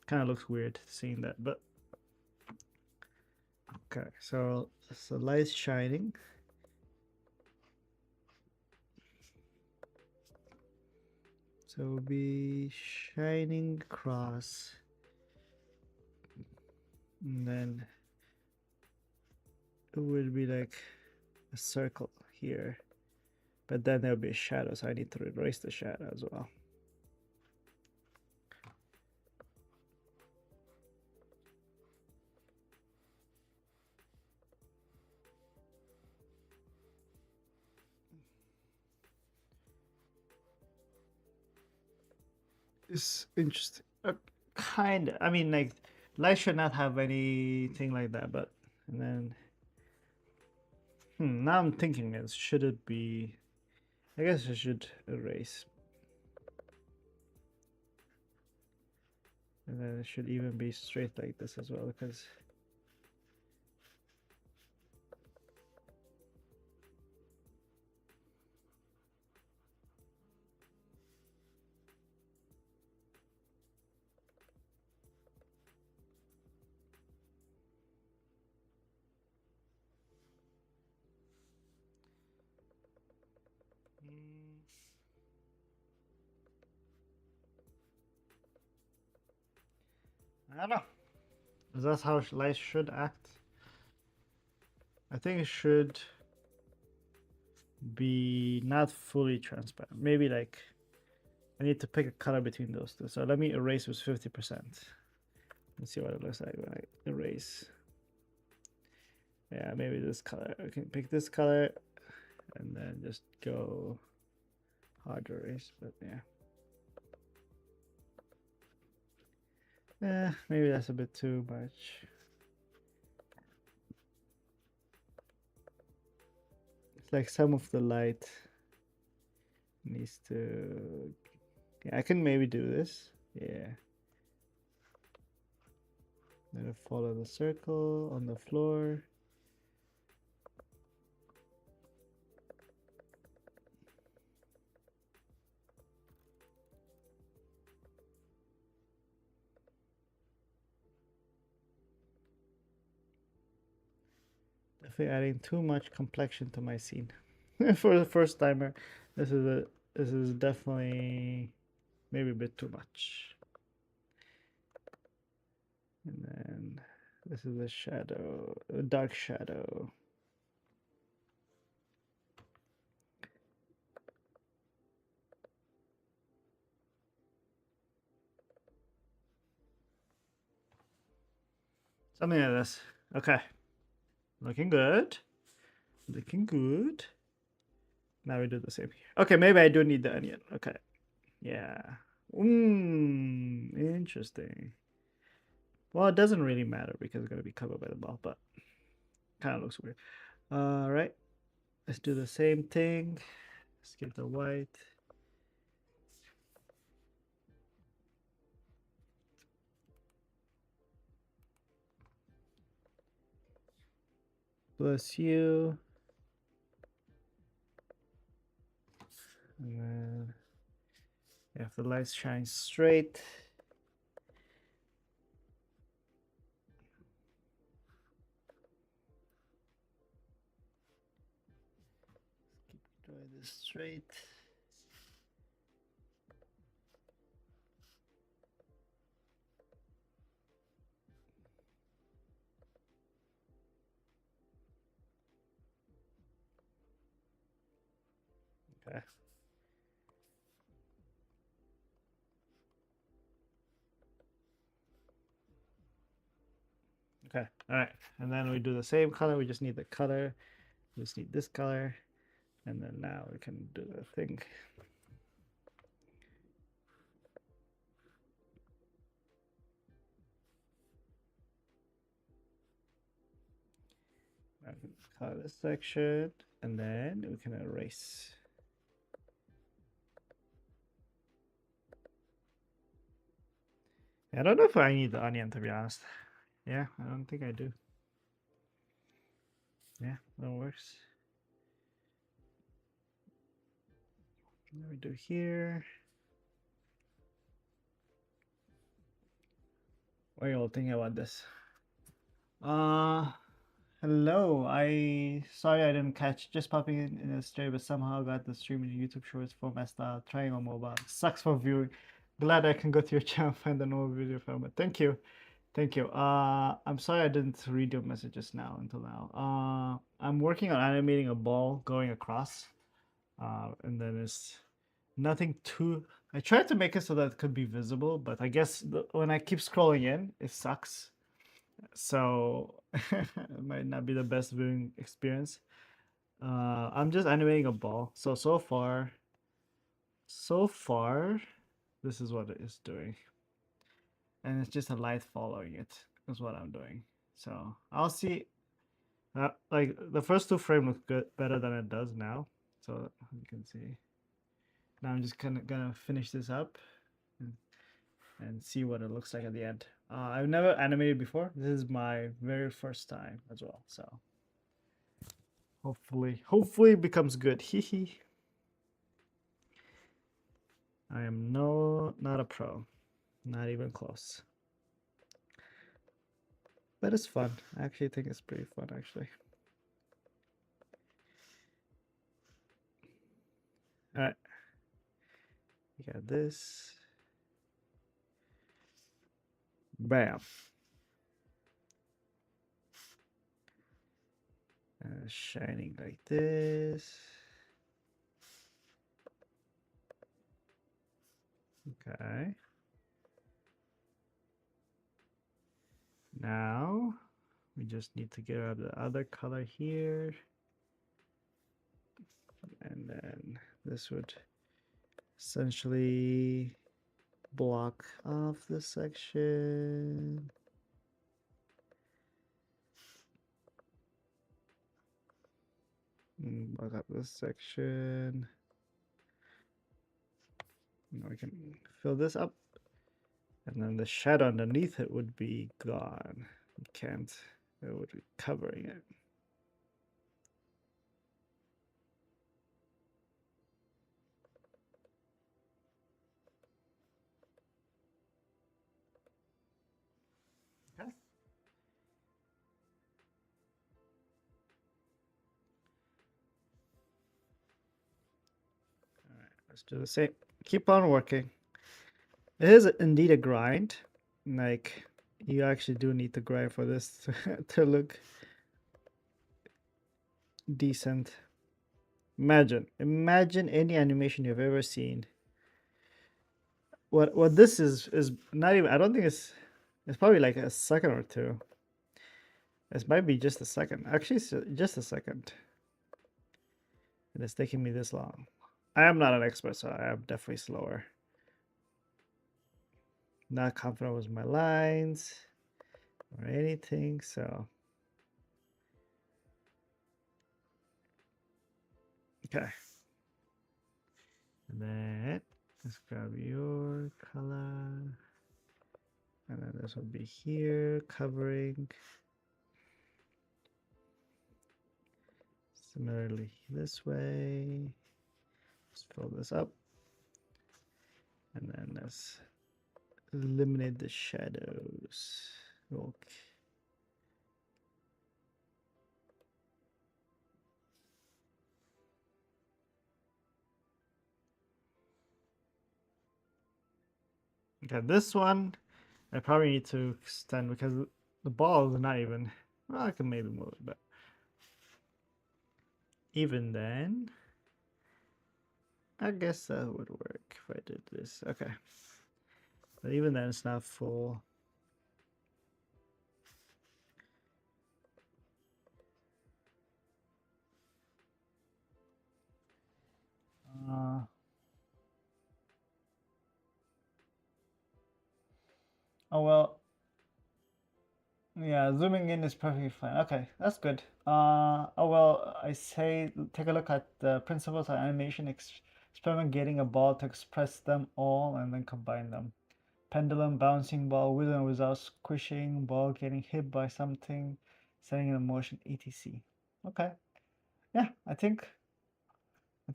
Kind of looks weird seeing that, but okay. So the light's shining. So it'll be shining across, and then it would be like a circle here, but then there'll be a shadow, so I need to erase the shadow as well. It's interesting. Kind of. I mean, like, light should not have anything like that, but and then now I'm thinking is should it be? I guess I should erase, and then it should even be straight like this as well because. I don't know. Is that how light should act? I think it should be not fully transparent. Maybe like I need to pick a color between those two. So let me erase with 50%. Let's see what it looks like when I erase. Yeah, maybe this color. I can pick this color and then just go hard erase, but yeah. Maybe that's a bit too much. It's like some of the light needs to. Yeah, I can maybe do this. Yeah. Then follow the circle on the floor. Definitely adding too much complexion to my scene. For the first timer, this is definitely maybe a bit too much. And then This is a shadow, a dark shadow. Something like this. Okay. Looking good. Looking good. Now we do the same here. Okay, maybe I do need the onion. Okay. Yeah. Interesting. Well, it doesn't really matter because it's going to be covered by the ball, but kind of looks weird. All right. Let's do the same thing. Let's get the white. Bless you. And then if the light shines straight. Keep drawing this straight. Okay. Okay. All right. And then we do the same color. We just need the color. We just need this color. And then now we can do the thing. I can color this section. And then we can erase. I don't know if I need the onion, to be honest. Yeah, I don't think I do. Yeah, that works. What do we do here? What are you all thinking about this? Hello. Sorry I didn't catch. Just popping in a stray, but somehow got the stream in YouTube Shorts format style. Trying on mobile. Sucks for viewing. Glad I can go to your channel find the normal video format. Thank you. Thank you. I'm sorry I didn't read your messages now until now. I'm working on animating a ball going across. And then it's nothing too. I tried to make it so that it could be visible, but I guess when I keep scrolling in, it sucks. So it might not be the best viewing experience. I'm just animating a ball. So far, this is what it is doing, and it's just a light following it. Is what I'm doing. So I'll see. Like the first two frames look good, better than it does now. So you can see. Now I'm just gonna finish this up and see what it looks like at the end. I've never animated before. This is my very first time as well. So hopefully it becomes good. Hee. I am not a pro, not even close. But it's fun. I actually think it's pretty fun actually. All right, we got this. Bam. Shining like this. Okay. Now we just need to get out the other color here. And then this would essentially block off this section. And block up this section. Now we can fill this up. And then the shadow underneath it would be gone. You can't, it would be covering it. Okay. All right, let's do the same. Keep on working. It is indeed a grind. Like You actually do need to grind for this to look decent. Imagine any animation you've ever seen. What this is not even. I don't think it's probably like a second or two. This might be just a second. Actually, it's just a second. And it's taking me this long. I am not an expert, so I am definitely slower. Not confident with my lines or anything, so okay. And then let's grab your color. And then this will be here, covering. Similarly this way. Let's fill this up. And then let's eliminate the shadows. Okay. Okay, this one I probably need to extend because the ball is not even. Well, I can maybe move it, but even then, I guess that would work if I did this. Okay, but even then, it's not full. Uh, oh well, yeah, zooming in is perfectly fine. Okay, that's good. Oh well, I say take a look at the principles of animation. Experiment getting a ball to express them all and then combine them. Pendulum, bouncing ball, with and without squishing, ball getting hit by something, setting in motion, etc. Okay, yeah, I think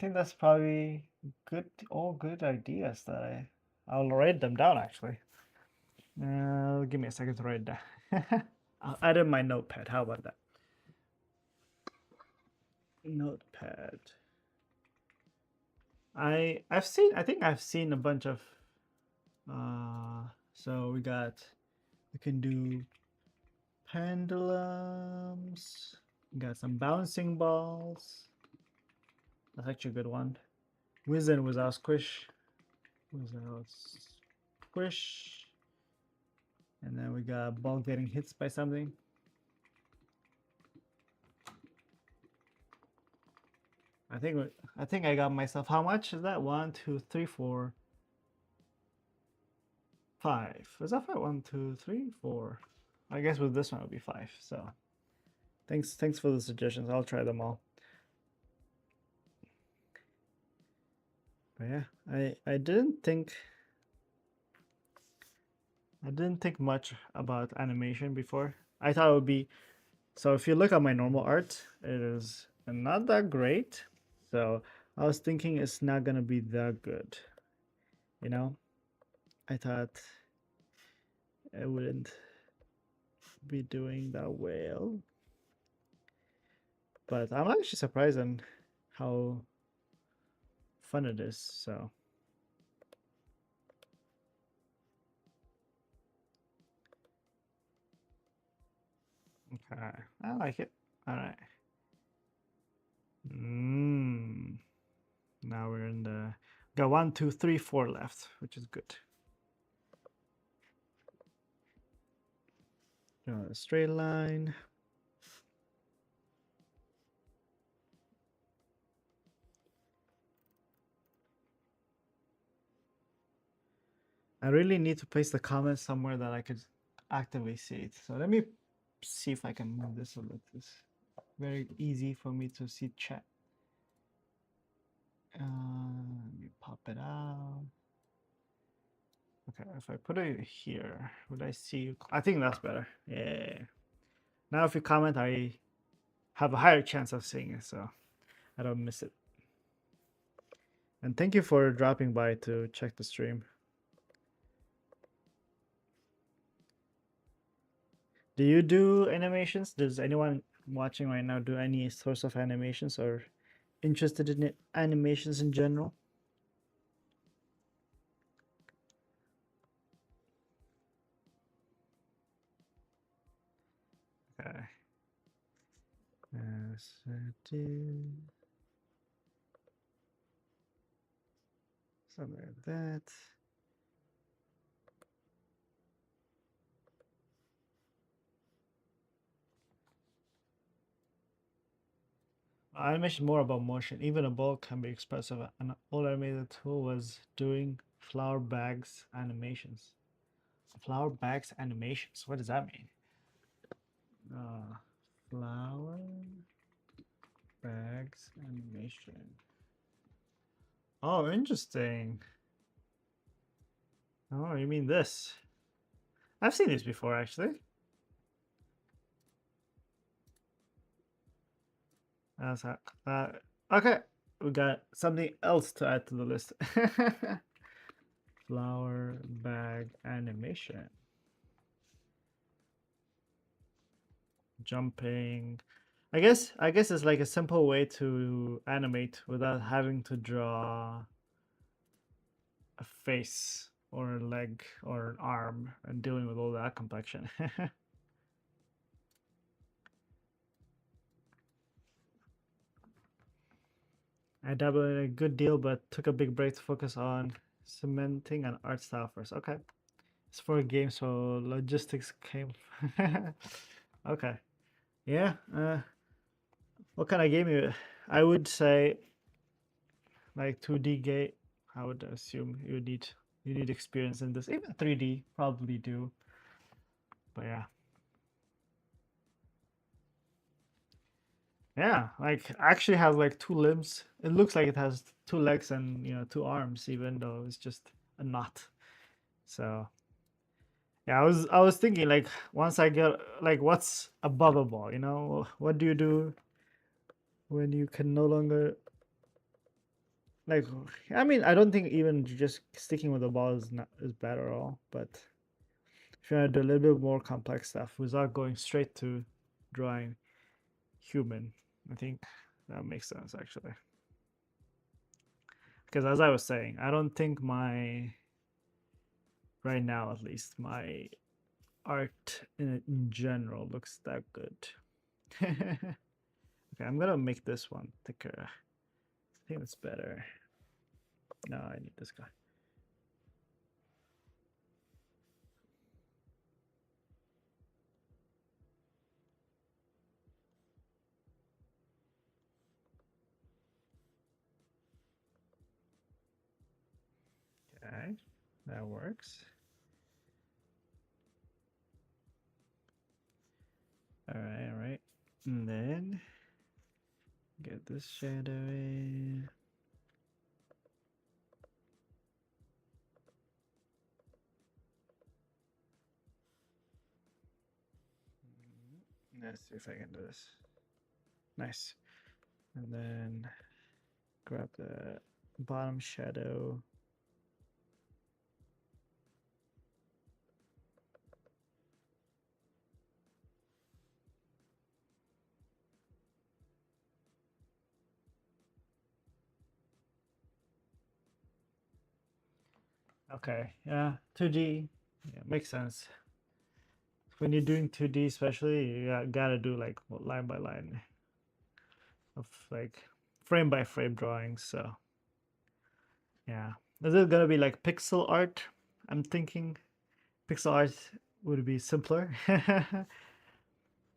that's probably good. All good ideas that I'll write them down actually. Give me a second to write down. I'll add in my notepad. How about that? Notepad. I think I've seen a bunch of so we can do pendulums. We got some bouncing balls. That's actually a good one. With and without squish. Without squish. And then we got ball getting hit by something. I think I got myself. How much is that? 1, 2, 3, 4, 5. Is that 5? 1, 2, 3, 4. I guess with this one it'll be 5. So thanks for the suggestions. I'll try them all. But yeah, I didn't think much about animation before. I thought it would be so if you look at my normal art, it is not that great. So I was thinking it's not gonna be that good. You know? I thought it wouldn't be doing that well. But I'm actually surprised on how fun it is. So okay, I like it. All right. Now we're in the got 1, 2, 3, 4 left, which is good. Draw a straight line. I really need to place the comments somewhere that I could actively see it. So let me see if I can move this a little. It's very easy for me to see chat. Let me pop it out. Okay, if I put it here, would I see you? I think that's better. Yeah. Now if you comment, I have a higher chance of seeing it, so I don't miss it. And thank you for dropping by to check the stream. Do you do animations? Does anyone watching right now do any sorts of animations or interested in animations in general? Okay. Something like that. Animation more about motion. Even a ball can be expressive. An old animated tool was doing flower bags animations. Flower bags animations. What does that mean? Uh, flower bags animation. Oh, interesting. Oh, you mean this? I've seen this before, actually. That's okay. We got something else to add to the list. Flower bag animation. Jumping. I guess it's like a simple way to animate without having to draw a face or a leg or an arm and dealing with all that complexion. I dabbled in a good deal, but took a big break to focus on cementing an art style first. Okay. It's for a game, so logistics came. Okay. Yeah. What kind of game you? I would say like 2D game. I would assume you need experience in this. Even 3D probably do. But yeah. Yeah, like actually has like two limbs. It looks like it has two legs and two arms, even though it's just a knot. So yeah, I was thinking like once I get like what's above a ball, What do you do when you can no longer like I mean I don't think even just sticking with the ball is bad at all, but if you want to do a little bit more complex stuff without going straight to drawing human, I think that makes sense actually. Because as I was saying, I don't think right now at least my art in general looks that good. Okay, I'm gonna make this one thicker. I think it's better. No, I need this guy. Okay, that works. All right. And then get this shadow in. Let's see if I can do this. Nice. And then grab the bottom shadow. Okay, yeah, 2D. Yeah, makes sense. When you're doing 2D, especially, you gotta do like line by line of like frame by frame drawings. So yeah, is it gonna be like pixel art? I'm thinking pixel art would be simpler,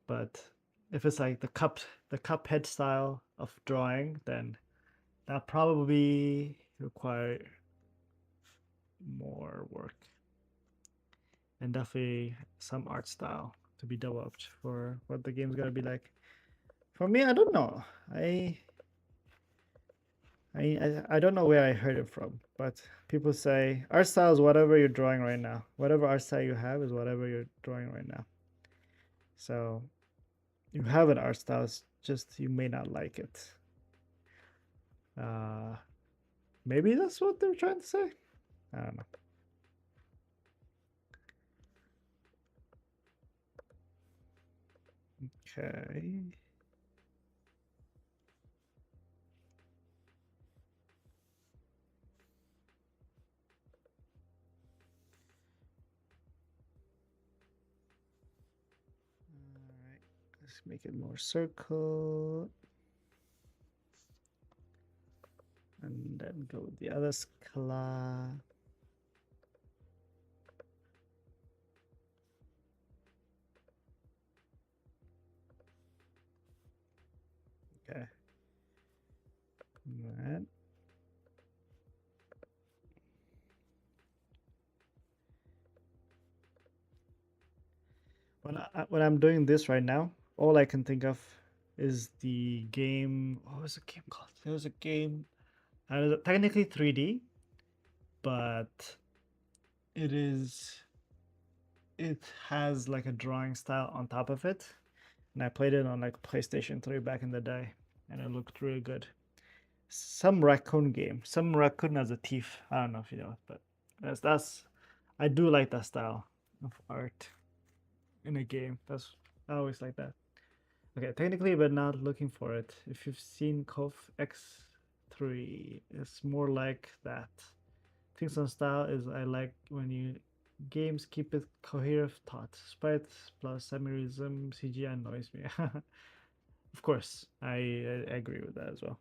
but if it's like the cup head style of drawing, then that probably require more work and definitely some art style to be developed for what the game's gonna be like. For me, I don't know. I don't know where I heard it from, but people say art style is whatever you're drawing right now. Whatever art style you have is whatever you're drawing right now. So you have an art style, it's just you may not like it. Uh, maybe that's what they're trying to say. I don't know. Okay. All right. make it more circle. And then go with the other color. Okay. Right. When I'm doing this right now, all I can think of is the game. What was the game called? There was a game. Technically 3D, but it is. It has like a drawing style on top of it, and I played it on like PlayStation 3 back in the day, and it looked really good. Some raccoon game, some raccoon as a thief. I don't know if you know, but that's I do like that style of art in a game. That's I always like that. Okay, technically, but not looking for it. If you've seen Cove X3, it's more like that. Things on style is I like when you games keep it coherent thought. Sprites plus semi-realism CGI annoys me. Of course, I agree with that as well.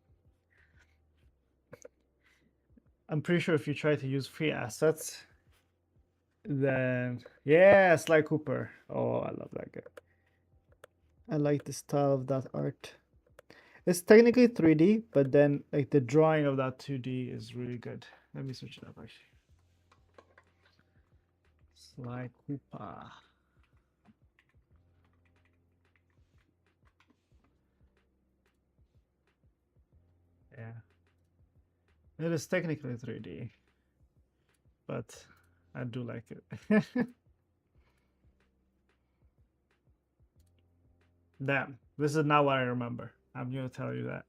I'm pretty sure if you try to use free assets, then yeah, Sly Cooper. Oh, I love that guy. I like the style of that art. It's technically 3D, but then like the drawing of that 2D is really good. Let me switch it up actually. Sly Cooper. Yeah. It is technically 3D, but I do like it. Damn, this is not what I remember. I'm gonna tell you that.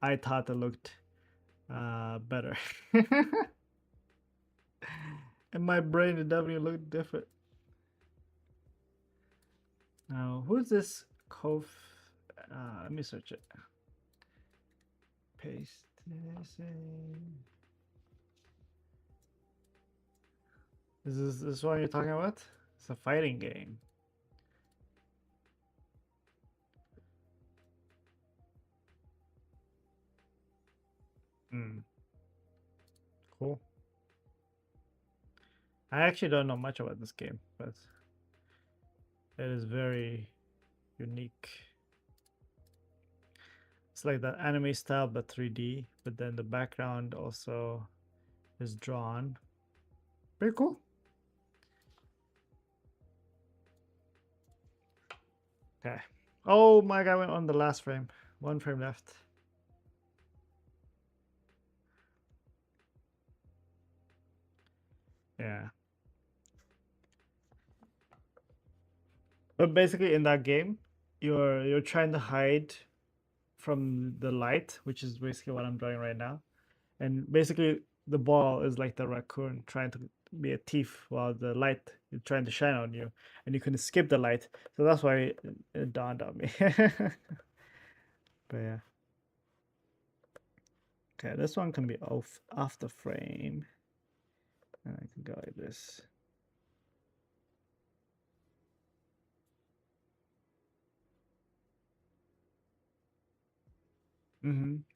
I thought it looked better. In my brain, it definitely looked different. Now, who's this Kof? Let me search it. Paste this in. Is this what you're talking about? It's a fighting game. Hmm. Cool. I actually don't know much about this game, but it is very unique. It's like that anime style, but 3D. But then the background also is drawn. Pretty cool. Okay. Oh my god, I went on the last frame. One frame left. Yeah. But basically in that game, you're trying to hide from the light, which is basically what I'm drawing right now. And basically the ball is like the raccoon trying to be a thief while the light is trying to shine on you, and you can skip the light. So that's why it dawned on me. But yeah. Okay, this one can be off the frame. And I can go like this.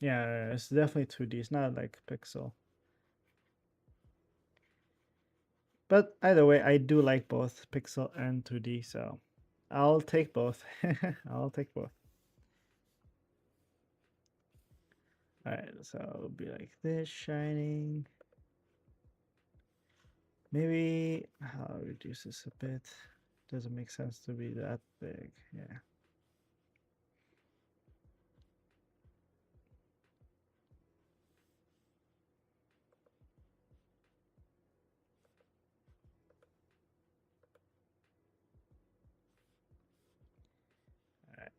Yeah, it's definitely 2D. It's not like pixel. But either way, I do like both pixel and 2D, so I'll take both. I'll take both. All right, so it'll be like this, shining. Maybe I'll reduce this a bit. Doesn't make sense to be that big. Yeah. All right.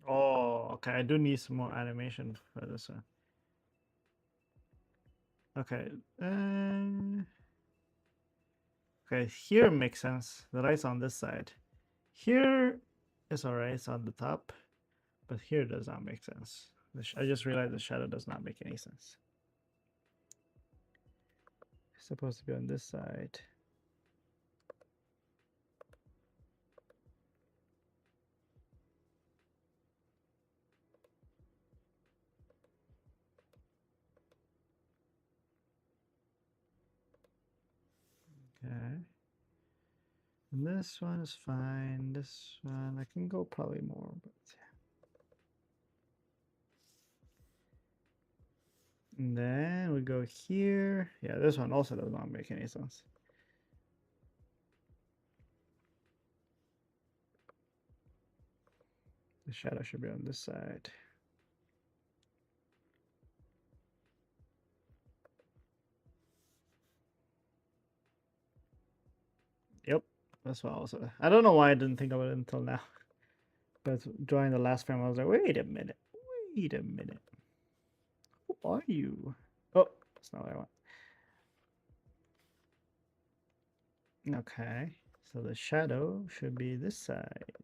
Oh, okay. I do need some more animation for this one. Okay. Okay, here makes sense. The light's on this side. Here is alright, it's on the top. But here does not make sense. I just realized the shadow does not make any sense. It's supposed to be on this side. Okay. And this one is fine. This one, I can go probably more, but and then we go here. Yeah, this one also does not make any sense. The shadow should be on this side. Yep, that's what also. I don't know why I didn't think of it until now. But drawing the last frame, I was like, wait a minute. Wait a minute. Who are you? Oh, that's not what I want. Okay, so the shadow should be this side.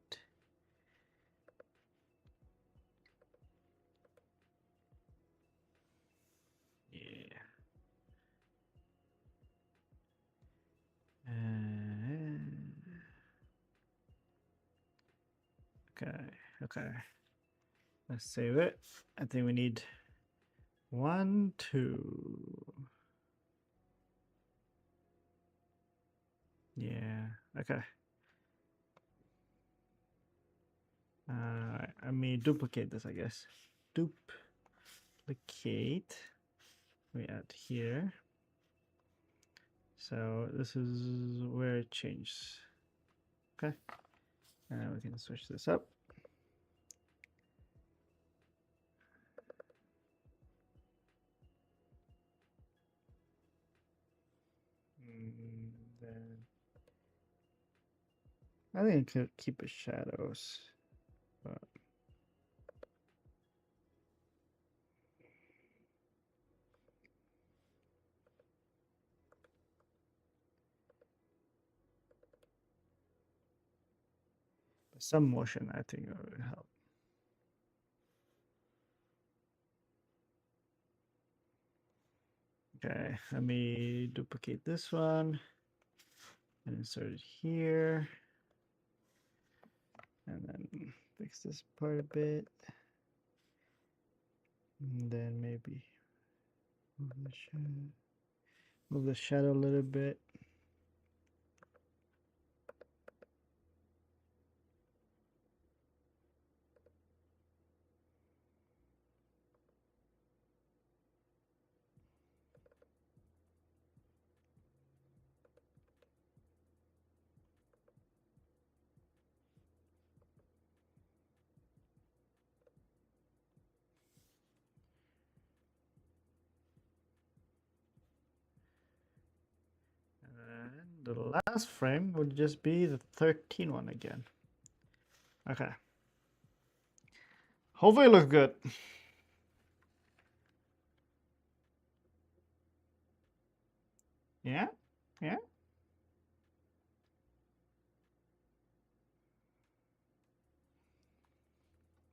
Yeah. Okay, okay. Let's save it. I think we need 1, 2. Yeah, okay. Let me duplicate this, I guess. Duplicate. We add here. So this is where it changes. Okay. And we can switch this up. Then I think I could keep the shadows. But some motion, I think, would help. Okay, let me duplicate this one and insert it here. And then fix this part a bit. And then maybe move the shadow a little bit. And the last frame would just be the 13 one again. Okay. Hopefully it looks good. Yeah? Yeah?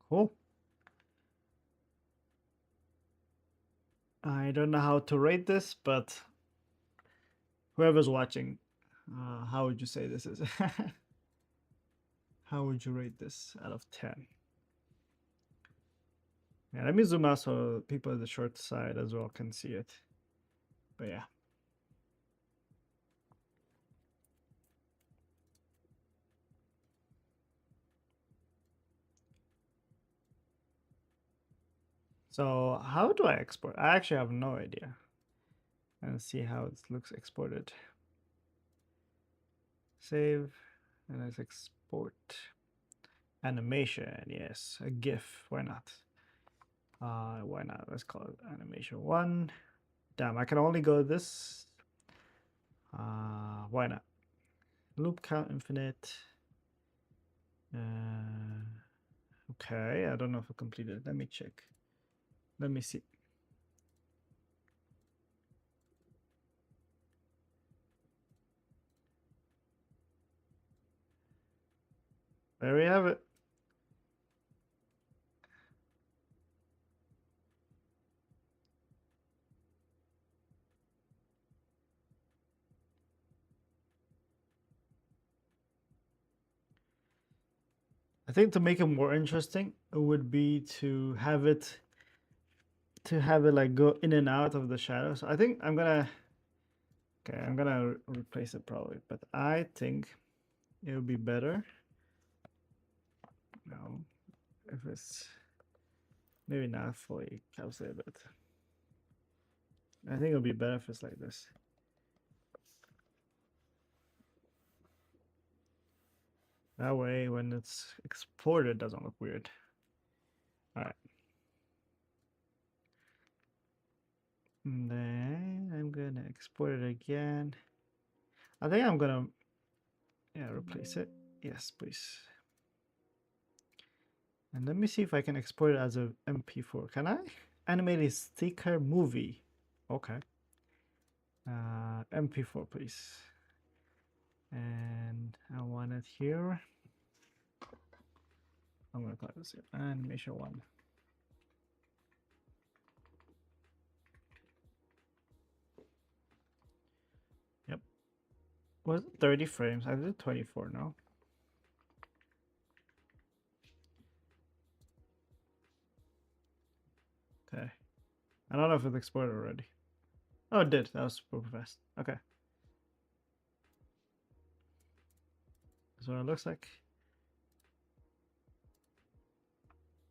Cool. I don't know how to rate this, but whoever's watching, how would you say this is? How would you rate this out of 10? Yeah, let me zoom out so people at the short side as well can see it. But yeah. So how do I export? I actually have no idea. And see how it looks exported. Save, and let's export. Animation, yes, a GIF. Why not? Why not? Let's call it animation 1. Damn, I can only go this. Why not? Loop count infinite. Okay, I don't know if I completed it. Let me check. Let me see. There we have it. I think to make it more interesting, it would be to have it like go in and out of the shadow. So I think I'm gonna replace it probably, but I think it would be better. No, if it's maybe not fully encapsulated, but I think it'll be better if it's like this. That way, when it's exported, it doesn't look weird. All right. And then I'm gonna export it again. I think I'm gonna, yeah, replace it. Yes, please. And let me see if I can export it as a MP4. Can I? Animate a sticker movie. Okay. MP4, please. And I want it here. I'm gonna call this here. Animation 1. Yep. Was it 30 frames? I did 24 now. Okay. I don't know if it exported already. Oh, it did. That was super fast. Okay. That's what it looks like.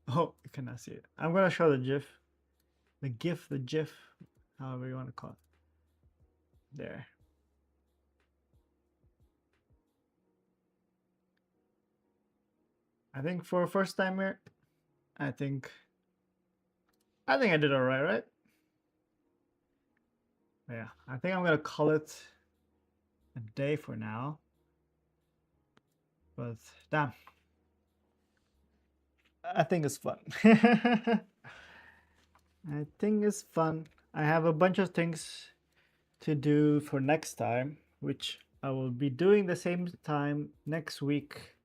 Oh, you cannot see it. I'm gonna show the GIF. The GIF, the GIF, however you want to call it. There. I think for a first timer, I think I did alright, right? Yeah, I think I'm gonna call it a day for now. But damn, I think it's fun. I think it's fun. I have a bunch of things to do for next time, which I will be doing the same time next week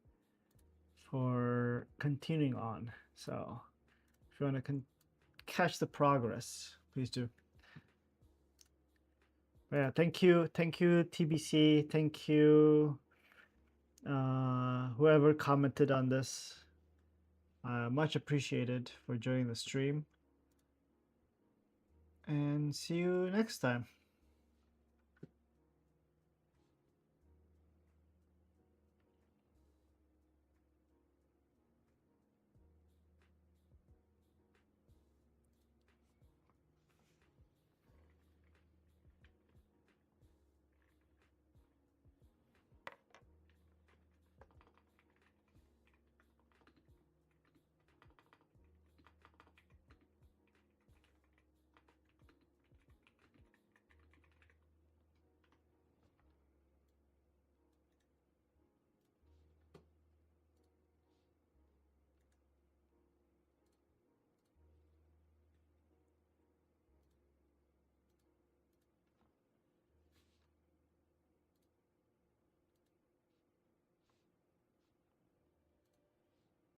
for continuing on. So if you want to catch the progress, please do. But yeah, thank you, TBC, thank you, whoever commented on this. Much appreciated for joining the stream, and see you next time.